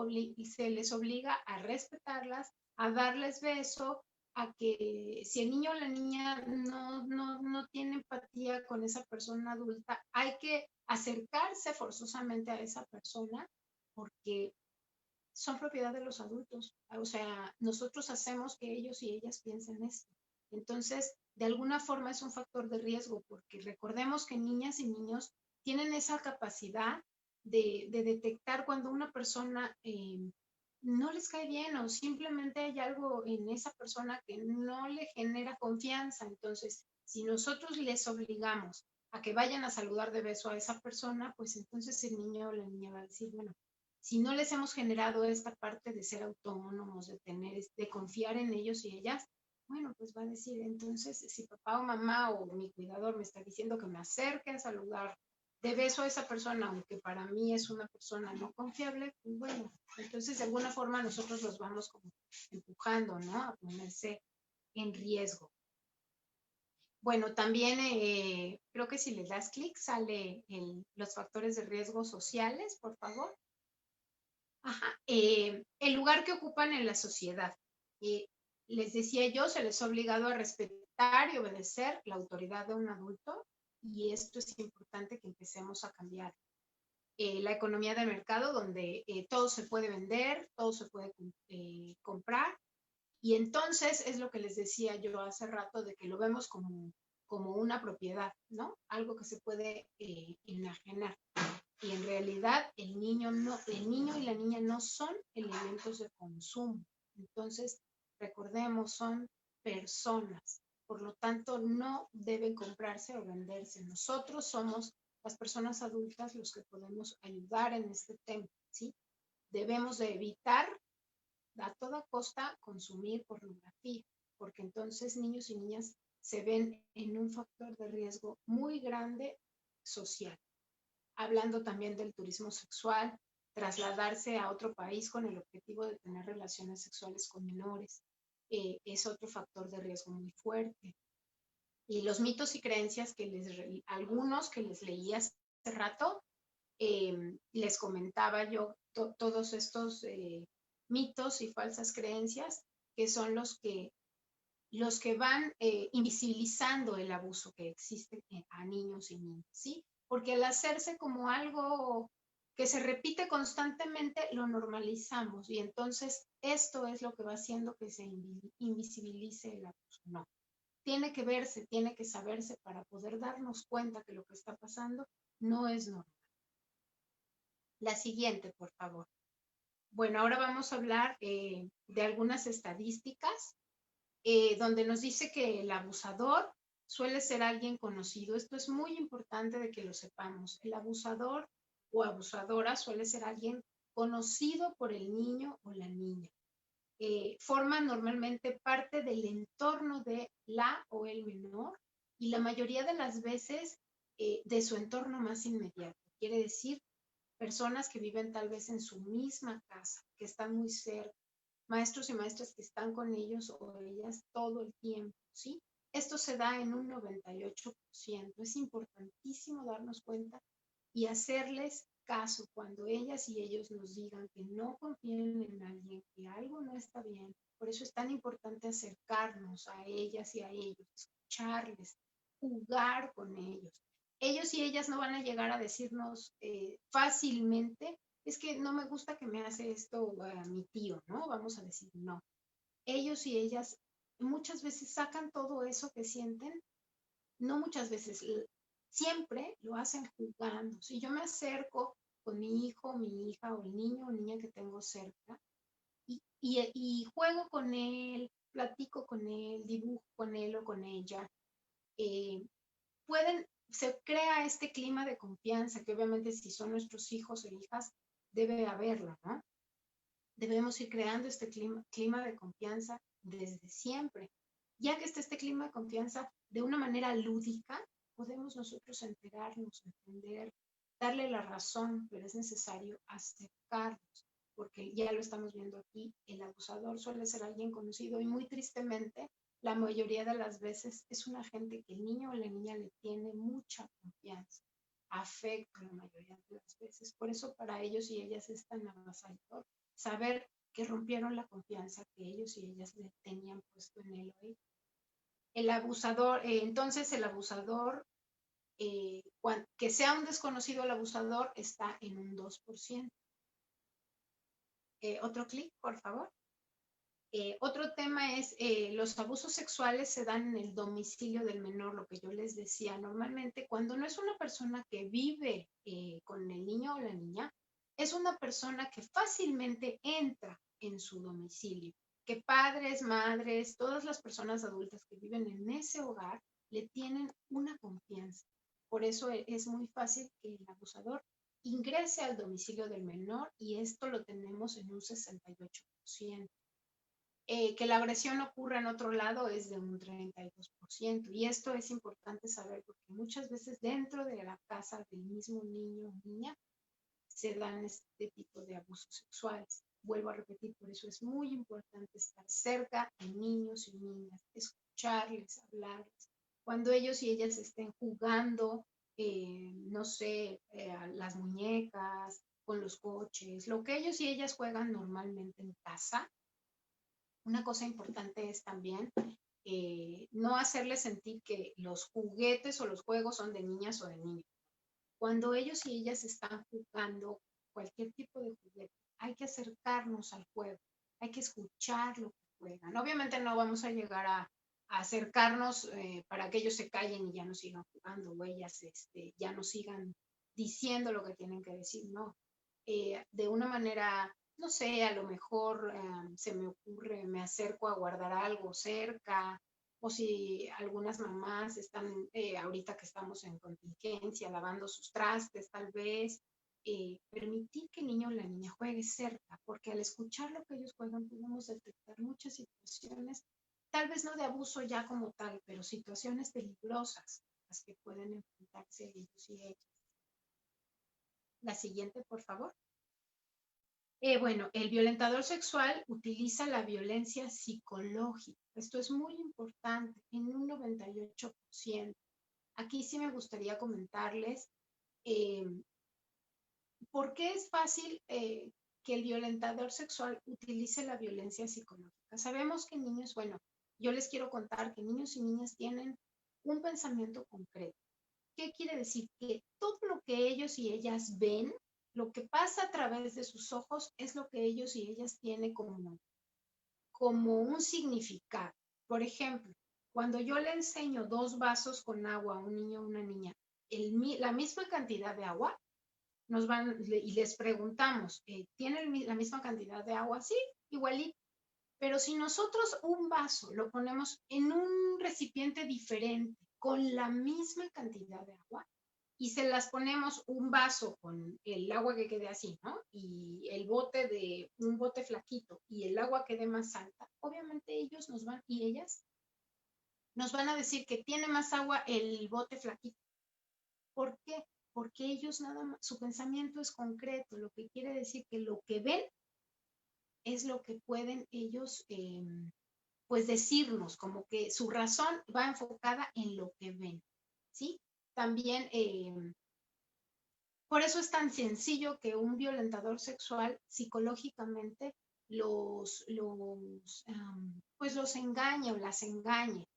se les obliga a respetarlas, a darles beso, a que si el niño o la niña no tiene empatía con esa persona adulta, hay que acercarse forzosamente a esa persona porque son propiedad de los adultos. O sea, nosotros hacemos que ellos y ellas piensen esto. Entonces, de alguna forma es un factor de riesgo porque recordemos que niñas y niños tienen esa capacidad de detectar cuando una persona no les cae bien o simplemente hay algo en esa persona que no le genera confianza. Entonces, si nosotros les obligamos a que vayan a saludar de beso a esa persona, pues entonces el niño o la niña va a decir, bueno, si no les hemos generado esta parte de ser autónomos, de tener, de confiar en ellos y ellas, bueno, pues va a decir, entonces, si papá o mamá o mi cuidador me está diciendo que me acerque a saludar de beso a esa persona, aunque para mí es una persona no confiable, pues bueno, entonces de alguna forma nosotros los vamos como empujando, ¿no? A ponerse en riesgo. Bueno, también creo que si le das clic sale los factores de riesgo sociales, por favor. Ajá. El lugar que ocupan en la sociedad. Les decía yo, se les ha obligado a respetar y obedecer la autoridad de un adulto y esto es importante que empecemos a cambiar. La economía de mercado donde todo se puede vender, todo se puede comprar y entonces es lo que les decía yo hace rato de que lo vemos como una propiedad, ¿no? Algo que se puede enajenar. Y en realidad el niño y la niña no son elementos de consumo. Entonces, recordemos, son personas. Por lo tanto, no deben comprarse o venderse. Nosotros somos las personas adultas los que podemos ayudar en este tema, ¿sí? Debemos de evitar a toda costa consumir pornografía, porque entonces niños y niñas se ven en un factor de riesgo muy grande social. Hablando también del turismo sexual, trasladarse a otro país con el objetivo de tener relaciones sexuales con menores, es otro factor de riesgo muy fuerte. Y los mitos y creencias algunos que les leí hace rato, les comentaba yo todos estos mitos y falsas creencias que son los que van invisibilizando el abuso que existe a niños y niñas, ¿sí? Porque al hacerse como algo que se repite constantemente, lo normalizamos y entonces esto es lo que va haciendo que se invisibilice el abuso. No, tiene que verse, tiene que saberse para poder darnos cuenta que lo que está pasando no es normal. La siguiente, por favor. Bueno, ahora vamos a hablar de algunas estadísticas donde nos dice que el abusador suele ser alguien conocido. Esto es muy importante de que lo sepamos. El abusador o abusadora suele ser alguien conocido por el niño o la niña. Forman normalmente parte del entorno de la o el menor y la mayoría de las veces de su entorno más inmediato. Quiere decir, personas que viven tal vez en su misma casa, que están muy cerca, maestros y maestras que están con ellos o ellas todo el tiempo, ¿sí? Esto se da en un 98%. Es importantísimo darnos cuenta y hacerles caso cuando ellas y ellos nos digan que no confíen en alguien, que algo no está bien. Por eso es tan importante acercarnos a ellas y a ellos, escucharles, jugar con ellos. Ellos y ellas no van a llegar a decirnos fácilmente, es que no me gusta que me hace esto a mi tío, ¿no? Vamos a decir no. Ellos y ellas muchas veces sacan todo eso que sienten, no muchas veces, siempre lo hacen jugando. Si yo me acerco con mi hijo, mi hija o el niño o niña que tengo cerca y juego con él, platico con él, dibujo con él o con ella, se crea este clima de confianza que obviamente si son nuestros hijos o hijas debe haberlo, ¿no? Debemos ir creando este clima de confianza desde siempre. Ya que está este clima de confianza de una manera lúdica, podemos nosotros enterarnos, entender, darle la razón, pero es necesario acercarnos, porque ya lo estamos viendo aquí, el abusador suele ser alguien conocido y muy tristemente, la mayoría de las veces es una gente que el niño o la niña le tiene mucha confianza, afecto la mayoría de las veces. Por eso para ellos y ellas es tan avasallador saber que rompieron la confianza que ellos y ellas le tenían puesto en él hoy. El abusador, entonces el abusador, que sea un desconocido el abusador, está en un 2%. Otro clic, por favor. Otro tema es los abusos sexuales se dan en el domicilio del menor, lo que yo les decía. Normalmente, cuando no es una persona que vive con el niño o la niña, es una persona que fácilmente entra en su domicilio. Que padres, madres, todas las personas adultas que viven en ese hogar le tienen una confianza. Por eso es muy fácil que el abusador ingrese al domicilio del menor y esto lo tenemos en un 68%. Que la agresión ocurra en otro lado es de un 32%. Y esto es importante saber porque muchas veces dentro de la casa del mismo niño o niña se dan este tipo de abusos sexuales. Vuelvo a repetir, por eso es muy importante estar cerca de niños y niñas, escucharles, hablarles. Cuando ellos y ellas estén jugando, no sé, a las muñecas, con los coches, lo que ellos y ellas juegan normalmente en casa, una cosa importante es también no hacerles sentir que los juguetes o los juegos son de niñas o de niños. Cuando ellos y ellas están jugando cualquier tipo de juguete, hay que acercarnos al juego, hay que escuchar lo que juegan. Obviamente no vamos a llegar a acercarnos para que ellos se callen y ya no sigan jugando o ellas ya no sigan diciendo lo que tienen que decir, no. De una manera, no sé, a lo mejor se me ocurre, me acerco a guardar algo cerca, o si algunas mamás están, ahorita que estamos en contingencia, lavando sus trastes, tal vez, permitir que el niño o la niña juegue cerca, porque al escuchar lo que ellos juegan podemos detectar muchas situaciones, tal vez no de abuso ya como tal, pero situaciones peligrosas las que pueden enfrentarse ellos y ellas. La siguiente, por favor. Bueno, el violentador sexual utiliza la violencia psicológica. Esto es muy importante, en un 98%. Aquí sí me gustaría comentarles por qué es fácil que el violentador sexual utilice la violencia psicológica. Sabemos que niños, bueno, yo les quiero contar que niños y niñas tienen un pensamiento concreto. ¿Qué quiere decir? Que todo lo que ellos y ellas ven, lo que pasa a través de sus ojos, es lo que ellos y ellas tienen como un significado. Por ejemplo, cuando yo le enseño 2 vasos con agua a un niño o una niña, la misma cantidad de agua, y les preguntamos, ¿tiene la misma cantidad de agua? Sí, igualito. Pero si nosotros un vaso lo ponemos en un recipiente diferente, con la misma cantidad de agua, y se las ponemos un vaso con el agua que quede así, ¿no? Y el bote de un bote flaquito y el agua quede más alta, obviamente ellos y ellas nos van a decir que tiene más agua el bote flaquito. ¿Por qué? Porque ellos nada más, su pensamiento es concreto, lo que quiere decir que lo que ven es lo que pueden ellos pues decirnos, como que su razón va enfocada en lo que ven, ¿sí? También, por eso es tan sencillo que un violentador sexual psicológicamente pues los engañe o las engañe.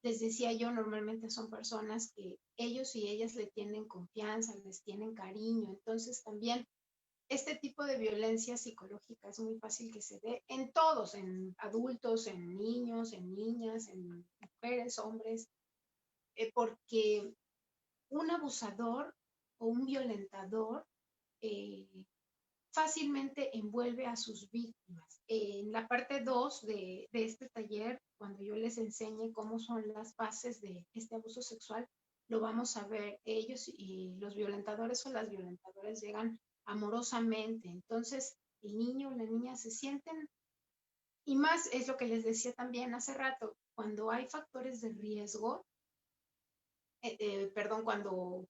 Les decía yo, normalmente son personas que ellos y ellas le tienen confianza, les tienen cariño, entonces también este tipo de violencia psicológica es muy fácil que se dé en todos, en adultos, en niños, en niñas, en mujeres, hombres, porque un abusador o un violentador eh, fácilmente envuelve a sus víctimas. En la parte 2 de este taller, cuando yo les enseñe cómo son las bases de este abuso sexual, lo vamos a ver. Ellos y los violentadores o las violentadoras llegan amorosamente. Entonces, el niño o la niña se sienten, y más es lo que les decía también hace rato, cuando hay factores de riesgo, cuando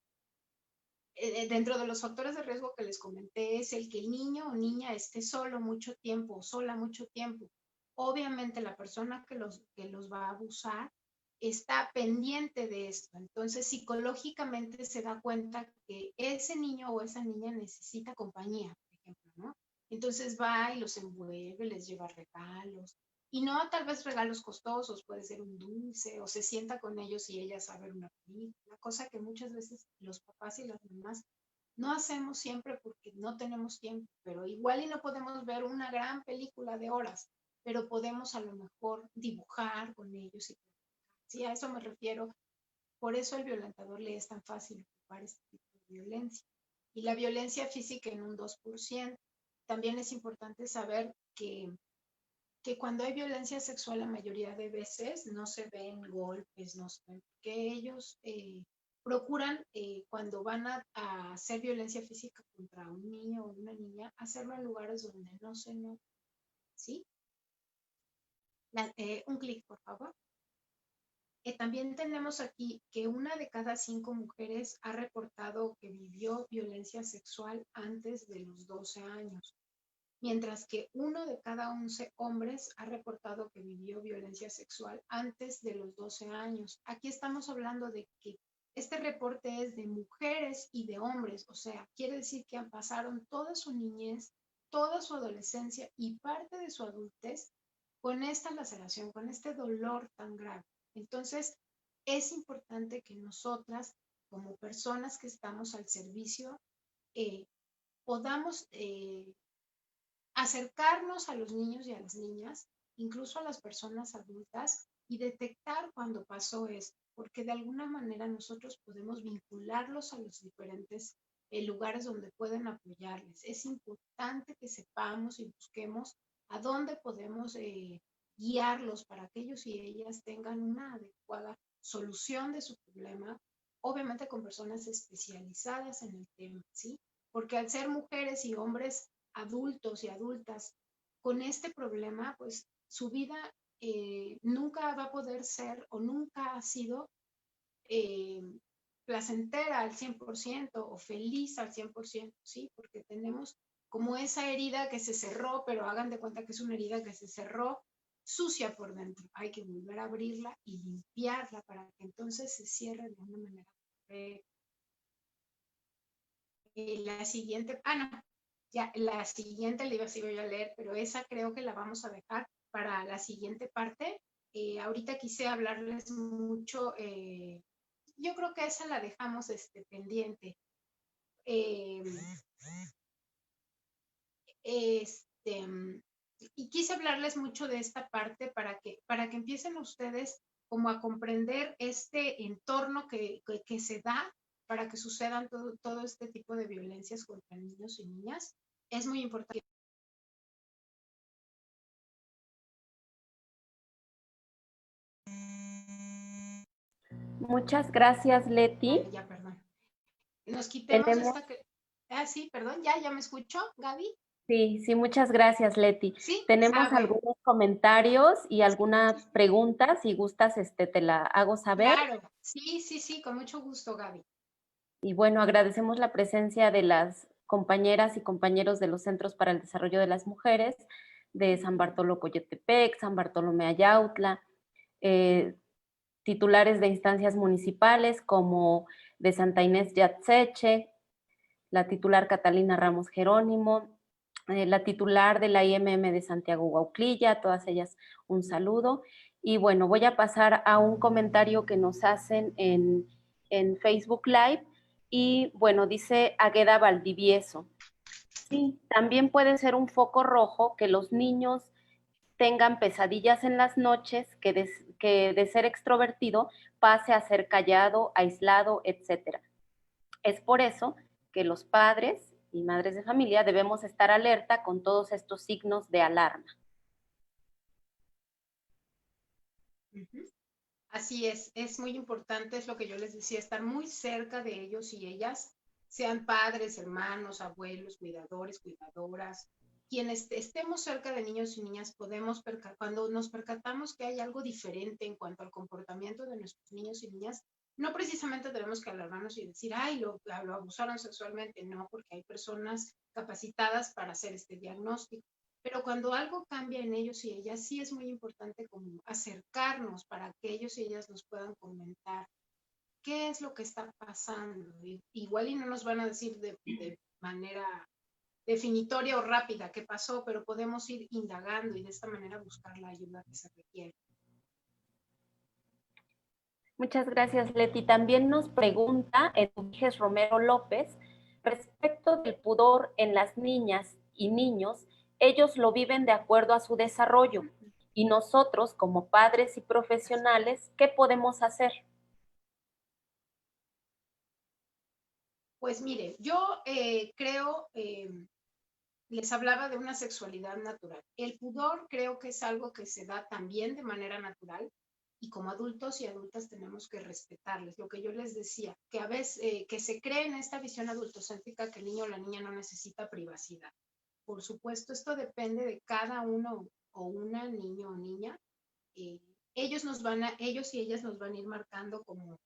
dentro de los factores de riesgo que les comenté es el que el niño o niña esté solo mucho tiempo o sola mucho tiempo. Obviamente la persona que los va a abusar está pendiente de esto. Entonces psicológicamente se da cuenta que ese niño o esa niña necesita compañía, por ejemplo, ¿no? Entonces va y los envuelve, les lleva regalos. Y no tal vez regalos costosos, puede ser un dulce, o se sienta con ellos y ellas a ver una película, cosa que muchas veces los papás y las mamás no hacemos siempre porque no tenemos tiempo, pero igual y no podemos ver una gran película de horas, pero podemos a lo mejor dibujar con ellos. Sí, a eso me refiero. Por eso el violentador le es tan fácil ocupar este tipo de violencia. Y la violencia física en un 2%. También es importante saber que cuando hay violencia sexual la mayoría de veces no se ven golpes, no se ven, que ellos procuran cuando van a hacer violencia física contra un niño o una niña, hacerlo en lugares donde no se nota, ¿sí? Un clic, por favor. También tenemos aquí que 1 de cada 5 mujeres ha reportado que vivió violencia sexual antes de los 12 años, mientras que 1 de cada 11 hombres ha reportado que vivió violencia sexual antes de los 12 años. Aquí estamos hablando de que este reporte es de mujeres y de hombres, o sea, quiere decir que pasaron toda su niñez, toda su adolescencia y parte de su adultez con esta laceración, con este dolor tan grave. Entonces, es importante que nosotras, como personas que estamos al servicio, podamos acercarnos a los niños y a las niñas, incluso a las personas adultas, y detectar cuando pasó esto, porque de alguna manera nosotros podemos vincularlos a los diferentes lugares donde pueden apoyarles. Es importante que sepamos y busquemos a dónde podemos guiarlos para que ellos y ellas tengan una adecuada solución de su problema, obviamente con personas especializadas en el tema, ¿sí? Porque al ser mujeres y hombres adultos y adultas con este problema, pues su vida nunca va a poder ser o nunca ha sido placentera al 100% o feliz al 100%, ¿sí? Porque tenemos como esa herida que se cerró, pero hagan de cuenta que es una herida que se cerró sucia por dentro. Hay que volver a abrirla y limpiarla para que entonces se cierre de una manera correcta. La siguiente, no, ya la siguiente la iba yo a leer, pero esa creo que la vamos a dejar para la siguiente parte. Ahorita quise hablarles mucho, yo creo que esa la dejamos pendiente. Y quise hablarles mucho de esta parte para que empiecen ustedes como a comprender este entorno que se da para que sucedan todo este tipo de violencias contra niños y niñas. Es muy importante. Muchas gracias, Leti. Ya, perdón. Nos quitemos Tenemos... sí, perdón, ya me escuchó, Gaby. Sí, muchas gracias, Leti. Sí, Tenemos algunos comentarios y alguna pregunta, si gustas, te la hago saber. Claro, sí, con mucho gusto, Gaby. Y bueno, agradecemos la presencia de las compañeras y compañeros de los Centros para el Desarrollo de las Mujeres de San Bartolo Coyotepec, San Bartolomé Ayautla, titulares de instancias municipales como de Santa Inés Yatseche, la titular Catalina Ramos Jerónimo, la titular de la IMM de Santiago Guauclilla, a todas ellas un saludo. Y bueno, voy a pasar a un comentario que nos hacen en Facebook Live. Y bueno, dice Agueda Valdivieso. Sí, también puede ser un foco rojo que los niños tengan pesadillas en las noches, que de ser extrovertido pase a ser callado, aislado, etc. Es por eso que los padres y madres de familia debemos estar alerta con todos estos signos de alarma. Así es muy importante, es lo que yo les decía, estar muy cerca de ellos y ellas, sean padres, hermanos, abuelos, cuidadores, cuidadoras, quienes estemos cerca de niños y niñas, podemos, cuando nos percatamos que hay algo diferente en cuanto al comportamiento de nuestros niños y niñas, no precisamente tenemos que alarmarnos y decir, ay, lo abusaron sexualmente, no, porque hay personas capacitadas para hacer este diagnóstico. Pero cuando algo cambia en ellos y ellas, sí es muy importante como acercarnos para que ellos y ellas nos puedan comentar qué es lo que está pasando. Igual y no nos van a decir de manera definitoria o rápida qué pasó, pero podemos ir indagando y de esta manera buscar la ayuda que se requiere. Muchas gracias, Leti. También nos pregunta Eduviges Romero López, respecto del pudor en las niñas y niños, ellos lo viven de acuerdo a su desarrollo. Y nosotros, como padres y profesionales, ¿qué podemos hacer? Pues mire, yo creo les hablaba de una sexualidad natural. El pudor creo que es algo que se da también de manera natural y como adultos y adultas tenemos que respetarles. Lo que yo les decía, que a veces que se cree en esta visión adultocéntrica que el niño o la niña no necesita privacidad. Por supuesto, esto depende de cada uno o una, niño o niña. Ellos y ellas nos van a ir marcando como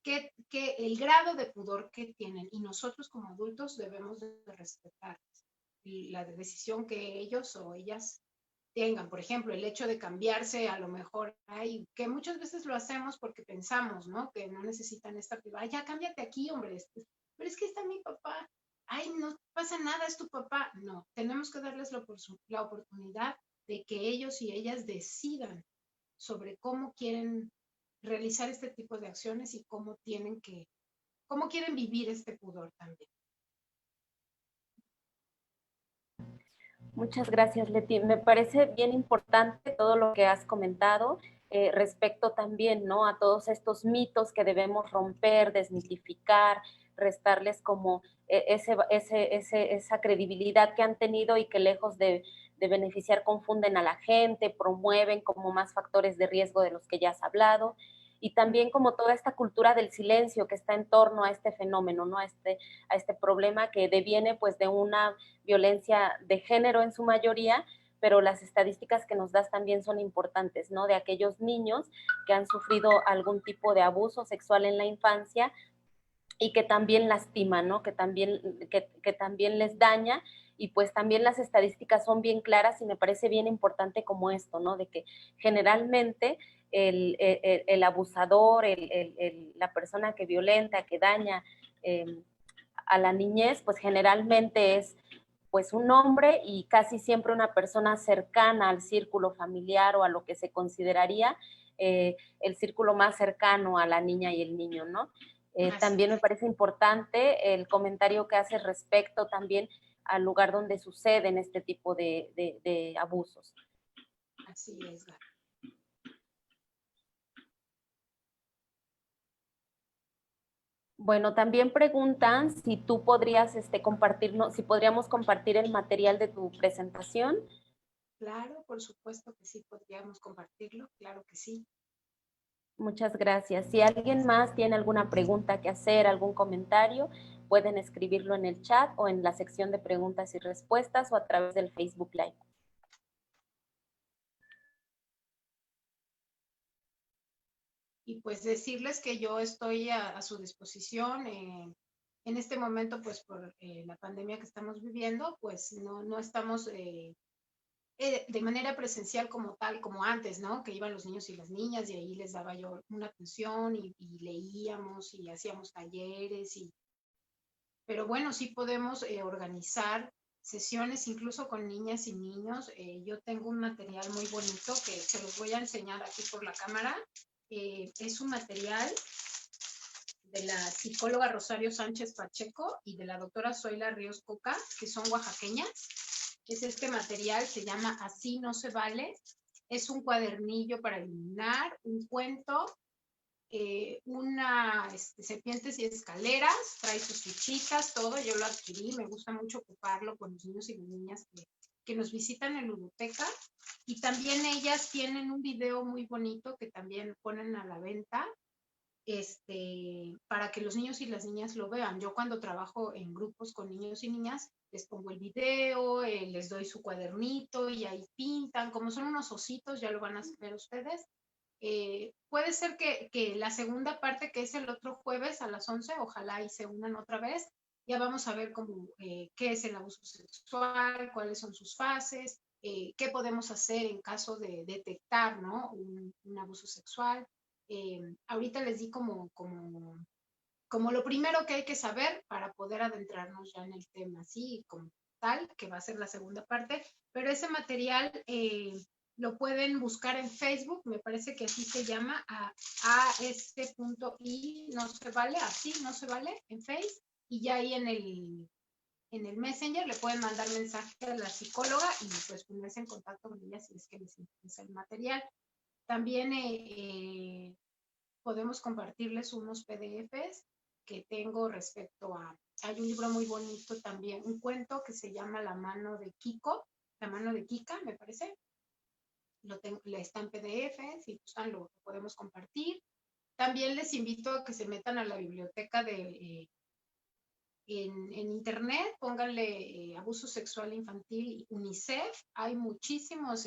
que el grado de pudor que tienen y nosotros como adultos debemos de respetar la decisión que ellos o ellas tengan. Por ejemplo, el hecho de cambiarse, a lo mejor hay, que muchas veces lo hacemos porque pensamos, ¿no? Que no necesitan esta privada. Ya cámbiate aquí, hombre. Pero es que está mi papá. Ay, no pasa nada, es tu papá. No, tenemos que darles la oportunidad de que ellos y ellas decidan sobre cómo quieren realizar este tipo de acciones y cómo quieren vivir este pudor también. Muchas gracias, Leti. Me parece bien importante todo lo que has comentado respecto también, ¿no? A todos estos mitos que debemos romper, desmitificar, restarles como esa credibilidad que han tenido y que lejos de beneficiar confunden a la gente, promueven como más factores de riesgo de los que ya has hablado. Y también como toda esta cultura del silencio que está en torno a este fenómeno, ¿no? A este problema que deviene pues de una violencia de género en su mayoría, pero las estadísticas que nos das también son importantes, ¿no? De aquellos niños que han sufrido algún tipo de abuso sexual en la infancia y que también lastima, ¿no? Que también les daña, y pues también las estadísticas son bien claras y me parece bien importante como esto, ¿no? De que generalmente el abusador, la persona que violenta, que daña a la niñez, pues generalmente es pues un hombre y casi siempre una persona cercana al círculo familiar o a lo que se consideraría el círculo más cercano a la niña y el niño, ¿no? También me parece importante el comentario que hace respecto también al lugar donde suceden este tipo de abusos. Así es, Gaby. Bueno, también preguntan si tú podrías compartirnos, si podríamos compartir el material de tu presentación. Claro, por supuesto que sí, podríamos compartirlo, claro que sí. Muchas gracias. Si alguien más tiene alguna pregunta que hacer, algún comentario, pueden escribirlo en el chat o en la sección de preguntas y respuestas o a través del Facebook Live. Y pues decirles que yo estoy a su disposición. En este momento, pues por la pandemia que estamos viviendo, pues no estamos de manera presencial como tal, como antes, ¿no? Que iban los niños y las niñas y ahí les daba yo una atención y leíamos y hacíamos talleres. Pero bueno, sí podemos organizar sesiones incluso con niñas y niños. Yo tengo un material muy bonito que se los voy a enseñar aquí por la cámara. Es un material de la psicóloga Rosario Sánchez Pacheco y de la doctora Zoila Ríos Coca, que son oaxaqueñas. Es este material, se llama Así no se vale. Es un cuadernillo para eliminar, un cuento, serpientes y escaleras, trae sus fichitas, todo. Yo lo adquirí, me gusta mucho ocuparlo con los niños y las niñas que nos visitan en Ludoteca. Y también ellas tienen un video muy bonito que también ponen a la venta, para que los niños y las niñas lo vean. Yo cuando trabajo en grupos con niños y niñas, les pongo el video, les doy su cuadernito y ahí pintan, como son unos ositos, ya lo van a ver ustedes. Puede ser que la segunda parte, que es el otro jueves a las 11, ojalá y se unan otra vez. Ya vamos a ver qué es el abuso sexual, cuáles son sus fases, qué podemos hacer en caso de detectar, ¿no? un abuso sexual. Ahorita les di como lo primero que hay que saber para poder adentrarnos ya en el tema, ¿sí? Como tal, que va a ser la segunda parte, pero ese material lo pueden buscar en Facebook, me parece que así se llama, as.i, no se vale, así no se vale, en Face, y ya ahí en el Messenger le pueden mandar mensaje a la psicóloga y pues ponerse en contacto con ella si es que les interesa el material. También podemos compartirles unos PDFs que tengo respecto a, hay un libro muy bonito también, un cuento que se llama La mano de Kiko, La mano de Kika, me parece. Está en PDF, si gustan lo podemos compartir. También les invito a que se metan a la biblioteca en internet, pónganle abuso sexual infantil UNICEF. Hay muchísimos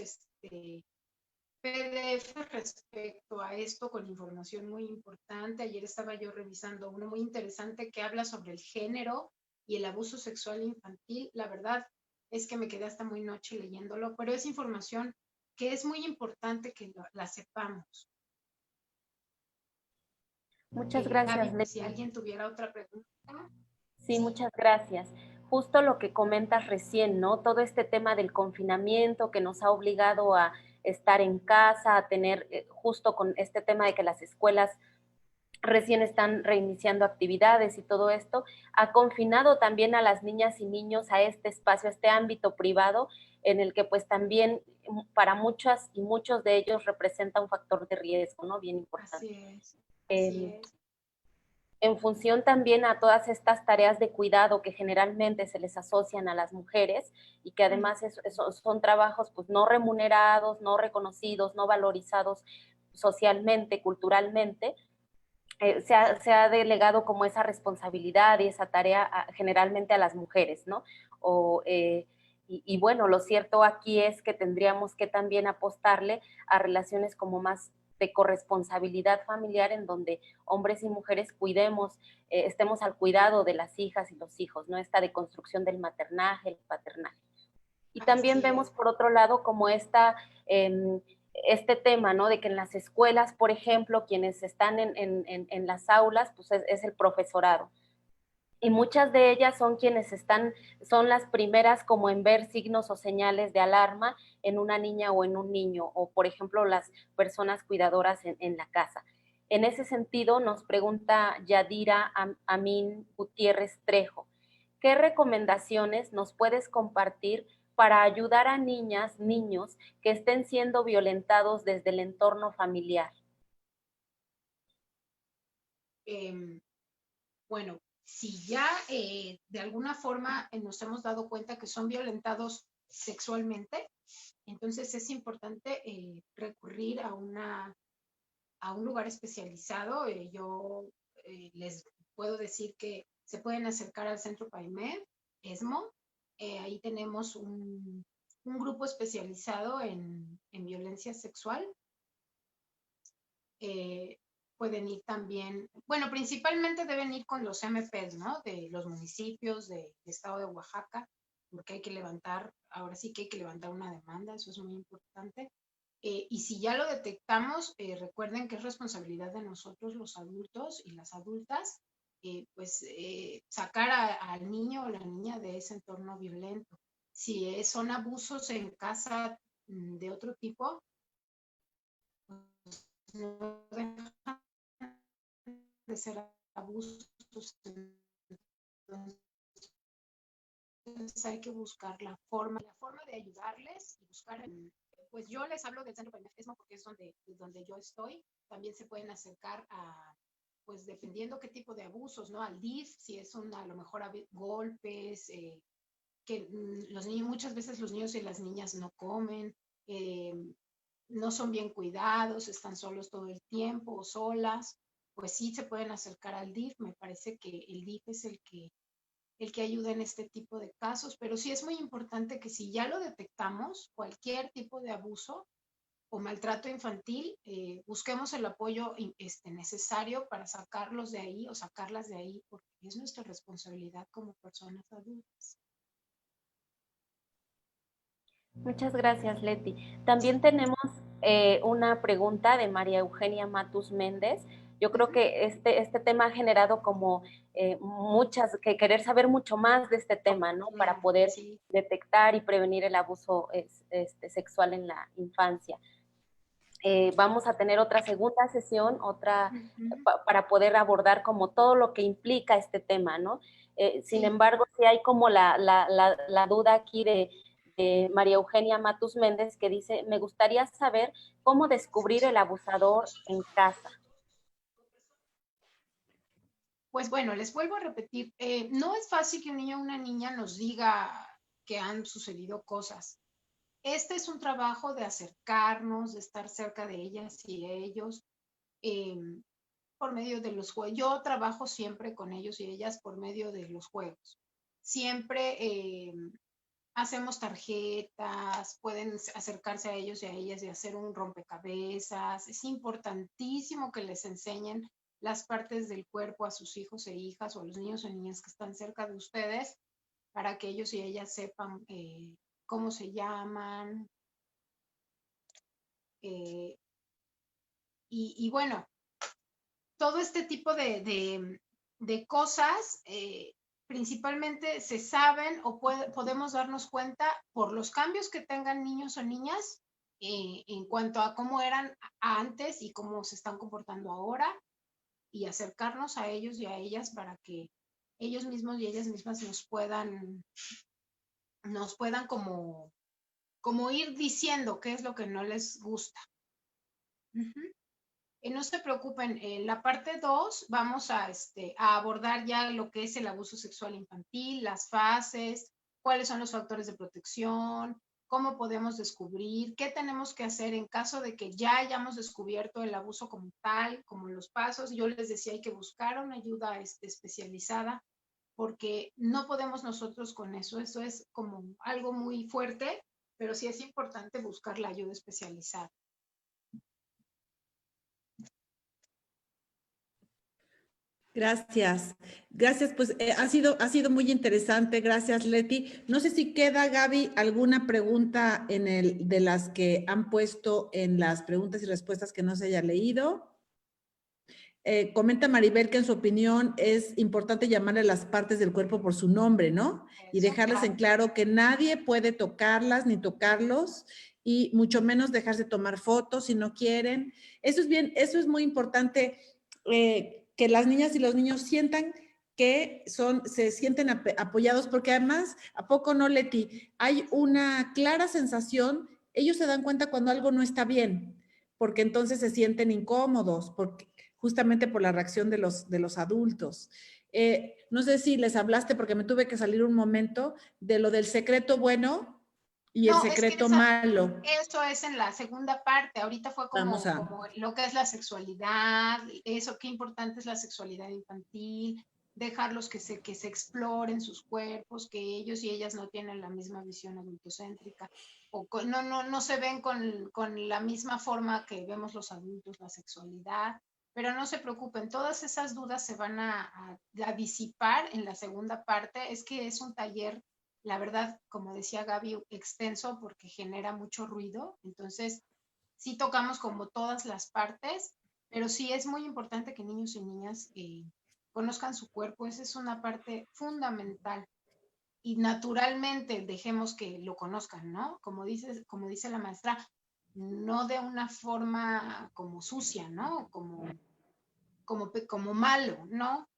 PDF respecto a esto con información muy importante. Ayer estaba yo revisando uno muy interesante que habla sobre el género y el abuso sexual infantil. La verdad es que me quedé hasta muy noche leyéndolo, pero es información que es muy importante que la sepamos. Muchas gracias, Gaby, Leti. si alguien tuviera otra pregunta. Sí, muchas gracias. Justo lo que comentas recién, ¿no? Todo este tema del confinamiento que nos ha obligado a estar en casa, a tener justo con este tema de que las escuelas recién están reiniciando actividades y todo esto, ha confinado también a las niñas y niños a este espacio, a este ámbito privado, en el que pues también para muchas y muchos de ellos representa un factor de riesgo, ¿no? Bien importante. Así es, así es. En función también a todas estas tareas de cuidado que generalmente se les asocian a las mujeres y que además son trabajos pues no remunerados, no reconocidos, no valorizados socialmente, culturalmente, se ha delegado como esa responsabilidad y esa tarea generalmente a las mujeres, ¿no? Y bueno, lo cierto aquí es que tendríamos que también apostarle a relaciones como más de corresponsabilidad familiar, en donde hombres y mujeres cuidemos, estemos al cuidado de las hijas y los hijos, ¿no? Esta deconstrucción del maternaje, el paternaje. Y también vemos, por otro lado, como este tema, ¿no? De que en las escuelas, por ejemplo, quienes están en las aulas, pues es el profesorado. Y muchas de ellas son quienes son las primeras como en ver signos o señales de alarma en una niña o en un niño, o por ejemplo las personas cuidadoras en la casa. En ese sentido, nos pregunta Yadira Amin Gutiérrez Trejo, ¿qué recomendaciones nos puedes compartir para ayudar a niñas, niños que estén siendo violentados desde el entorno familiar? Bueno, si ya de alguna forma nos hemos dado cuenta que son violentados sexualmente, entonces es importante recurrir a un lugar especializado. Yo les puedo decir que se pueden acercar al Centro PAIMED, ESMO. Ahí tenemos un grupo especializado en violencia sexual. Pueden ir también, bueno, principalmente deben ir con los MPs, ¿no? De los municipios del estado de Oaxaca, porque hay que levantar, ahora sí que hay que levantar una demanda, eso es muy importante. Y si ya lo detectamos, recuerden que es responsabilidad de nosotros los adultos y las adultas, sacar al niño o la niña de ese entorno violento. Si son abusos en casa de otro tipo, pues no dejan de ser abusos. Entonces hay que buscar la forma de ayudarles y buscar, pues yo les hablo del Centro PAIMED porque es donde yo estoy. También se pueden acercar pues dependiendo qué tipo de abusos, ¿no? Al DIF, si es a lo mejor golpes, que los niños, muchas veces los niños y las niñas no comen, no son bien cuidados, están solos todo el tiempo o solas, pues sí se pueden acercar al DIF. Me parece que el DIF es el que ayuda en este tipo de casos, pero sí es muy importante que si ya lo detectamos, cualquier tipo de abuso o maltrato infantil, busquemos el apoyo necesario para sacarlos de ahí o sacarlas de ahí, porque es nuestra responsabilidad como personas adultas. Muchas gracias, Leti. También tenemos una pregunta de María Eugenia Matus Méndez. Yo creo que este tema ha generado como que querer saber mucho más de este tema, ¿no? Para poder detectar y prevenir el abuso sexual en la infancia. Vamos a tener otra segunda sesión, para poder abordar como todo lo que implica este tema, ¿no? Sin embargo, sí hay como la duda aquí de María Eugenia Matus Méndez, que dice, me gustaría saber cómo descubrir el abusador en casa. Pues bueno, les vuelvo a repetir, no es fácil que un niño o una niña nos diga que han sucedido cosas. Este es un trabajo de acercarnos, de estar cerca de ellas y ellos eh, por medio de los juegos. Yo trabajo siempre con ellos y ellas por medio de los juegos. Siempre hacemos tarjetas, pueden acercarse a ellos y a ellas y hacer un rompecabezas. Es importantísimo que les enseñen las partes del cuerpo a sus hijos e hijas o a los niños o niñas que están cerca de ustedes para que ellos y ellas sepan cómo se llaman. Y bueno, todo este tipo de cosas principalmente se saben o podemos darnos cuenta por los cambios que tengan niños o niñas en cuanto a cómo eran antes y cómo se están comportando ahora y acercarnos a ellos y a ellas para que ellos mismos y ellas mismas nos puedan como ir diciendo qué es lo que no les gusta. No se preocupen, en la parte 2 vamos a abordar ya lo que es el abuso sexual infantil, las fases, cuáles son los factores de protección, cómo podemos descubrir, qué tenemos que hacer en caso de que ya hayamos descubierto el abuso como tal, como los pasos. Yo les decía, hay que buscar una ayuda especializada porque no podemos nosotros con eso. Eso es como algo muy fuerte, pero sí es importante buscar la ayuda especializada. Gracias, gracias, pues ha sido muy interesante, gracias Leti. No sé si queda, Gaby, alguna pregunta de las que han puesto en las preguntas y respuestas que no se haya leído. Comenta Maribel que en su opinión es importante llamarle a las partes del cuerpo por su nombre, ¿no? Y dejarles en claro que nadie puede tocarlas ni tocarlos y mucho menos dejarse tomar fotos si no quieren. Eso es bien, eso es muy importante, que las niñas y los niños sientan que se sienten apoyados, porque además, ¿a poco no, Leti? Hay una clara sensación, ellos se dan cuenta cuando algo no está bien, porque entonces se sienten incómodos, porque justamente por la reacción de los adultos. No sé si les hablaste, porque me tuve que salir un momento, de lo del secreto bueno y el secreto malo. Eso es en la segunda parte. Ahorita fue como lo que es la sexualidad, eso, qué importante es la sexualidad infantil, dejarlos que se exploren sus cuerpos, que ellos y ellas no tienen la misma visión adultocéntrica, o no se ven con la misma forma que vemos los adultos la sexualidad. Pero no se preocupen, todas esas dudas se van a disipar en la segunda parte. Es que es un taller, la verdad, como decía Gaby, extenso porque genera mucho ruido. Entonces, sí tocamos como todas las partes, pero sí es muy importante que niños y niñas conozcan su cuerpo. Esa es una parte fundamental. Y naturalmente dejemos que lo conozcan, ¿no? Como dice la maestra, no de una forma como sucia, ¿no? Como malo, ¿no?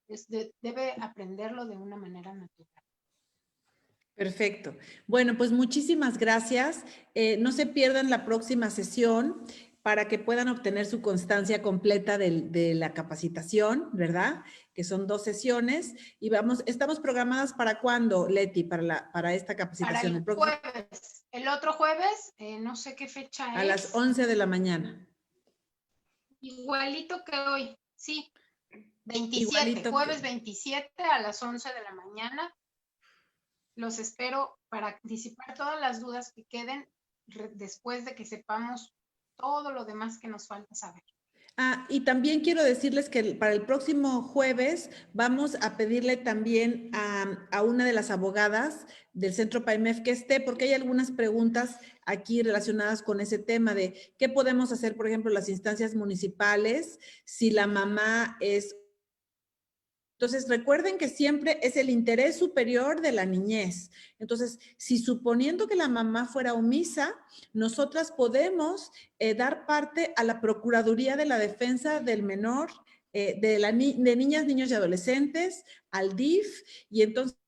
Debe aprenderlo de una manera natural. Perfecto. Bueno, pues muchísimas gracias. No se pierdan la próxima sesión para que puedan obtener su constancia completa de la capacitación, ¿verdad? Que son 2 sesiones. Y estamos programadas ¿para cuándo, Leti, para esta capacitación? Para el jueves. El otro jueves, no sé qué fecha es. A las 11 de la mañana. Igualito que hoy, sí. 27, Igualito jueves 27 a las 11 de la mañana. Los espero para disipar todas las dudas que queden después de que sepamos todo lo demás que nos falta saber. Y también quiero decirles que para el próximo jueves vamos a pedirle también a una de las abogadas del Centro PAIMEF que esté, porque hay algunas preguntas aquí relacionadas con ese tema de qué podemos hacer, por ejemplo, las instancias municipales, si la mamá es... Entonces, recuerden que siempre es el interés superior de la niñez. Entonces, si suponiendo que la mamá fuera omisa, nosotras podemos dar parte a la Procuraduría de la Defensa del Menor, de niñas, niños y adolescentes, al DIF, y entonces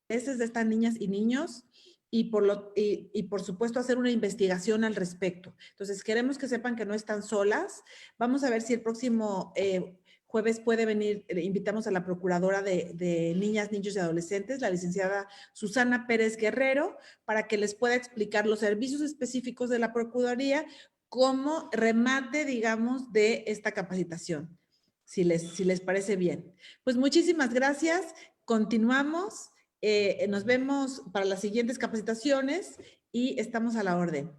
de estas niñas y niños, y por supuesto hacer una investigación al respecto. Entonces, queremos que sepan que no están solas. Vamos a ver si el próximo jueves puede venir, invitamos a la Procuradora de Niñas, Niños y Adolescentes, la licenciada Susana Pérez Guerrero, para que les pueda explicar los servicios específicos de la Procuraduría como remate, digamos, de esta capacitación, si les parece bien. Pues muchísimas gracias. Continuamos. Nos vemos para las siguientes capacitaciones y estamos a la orden.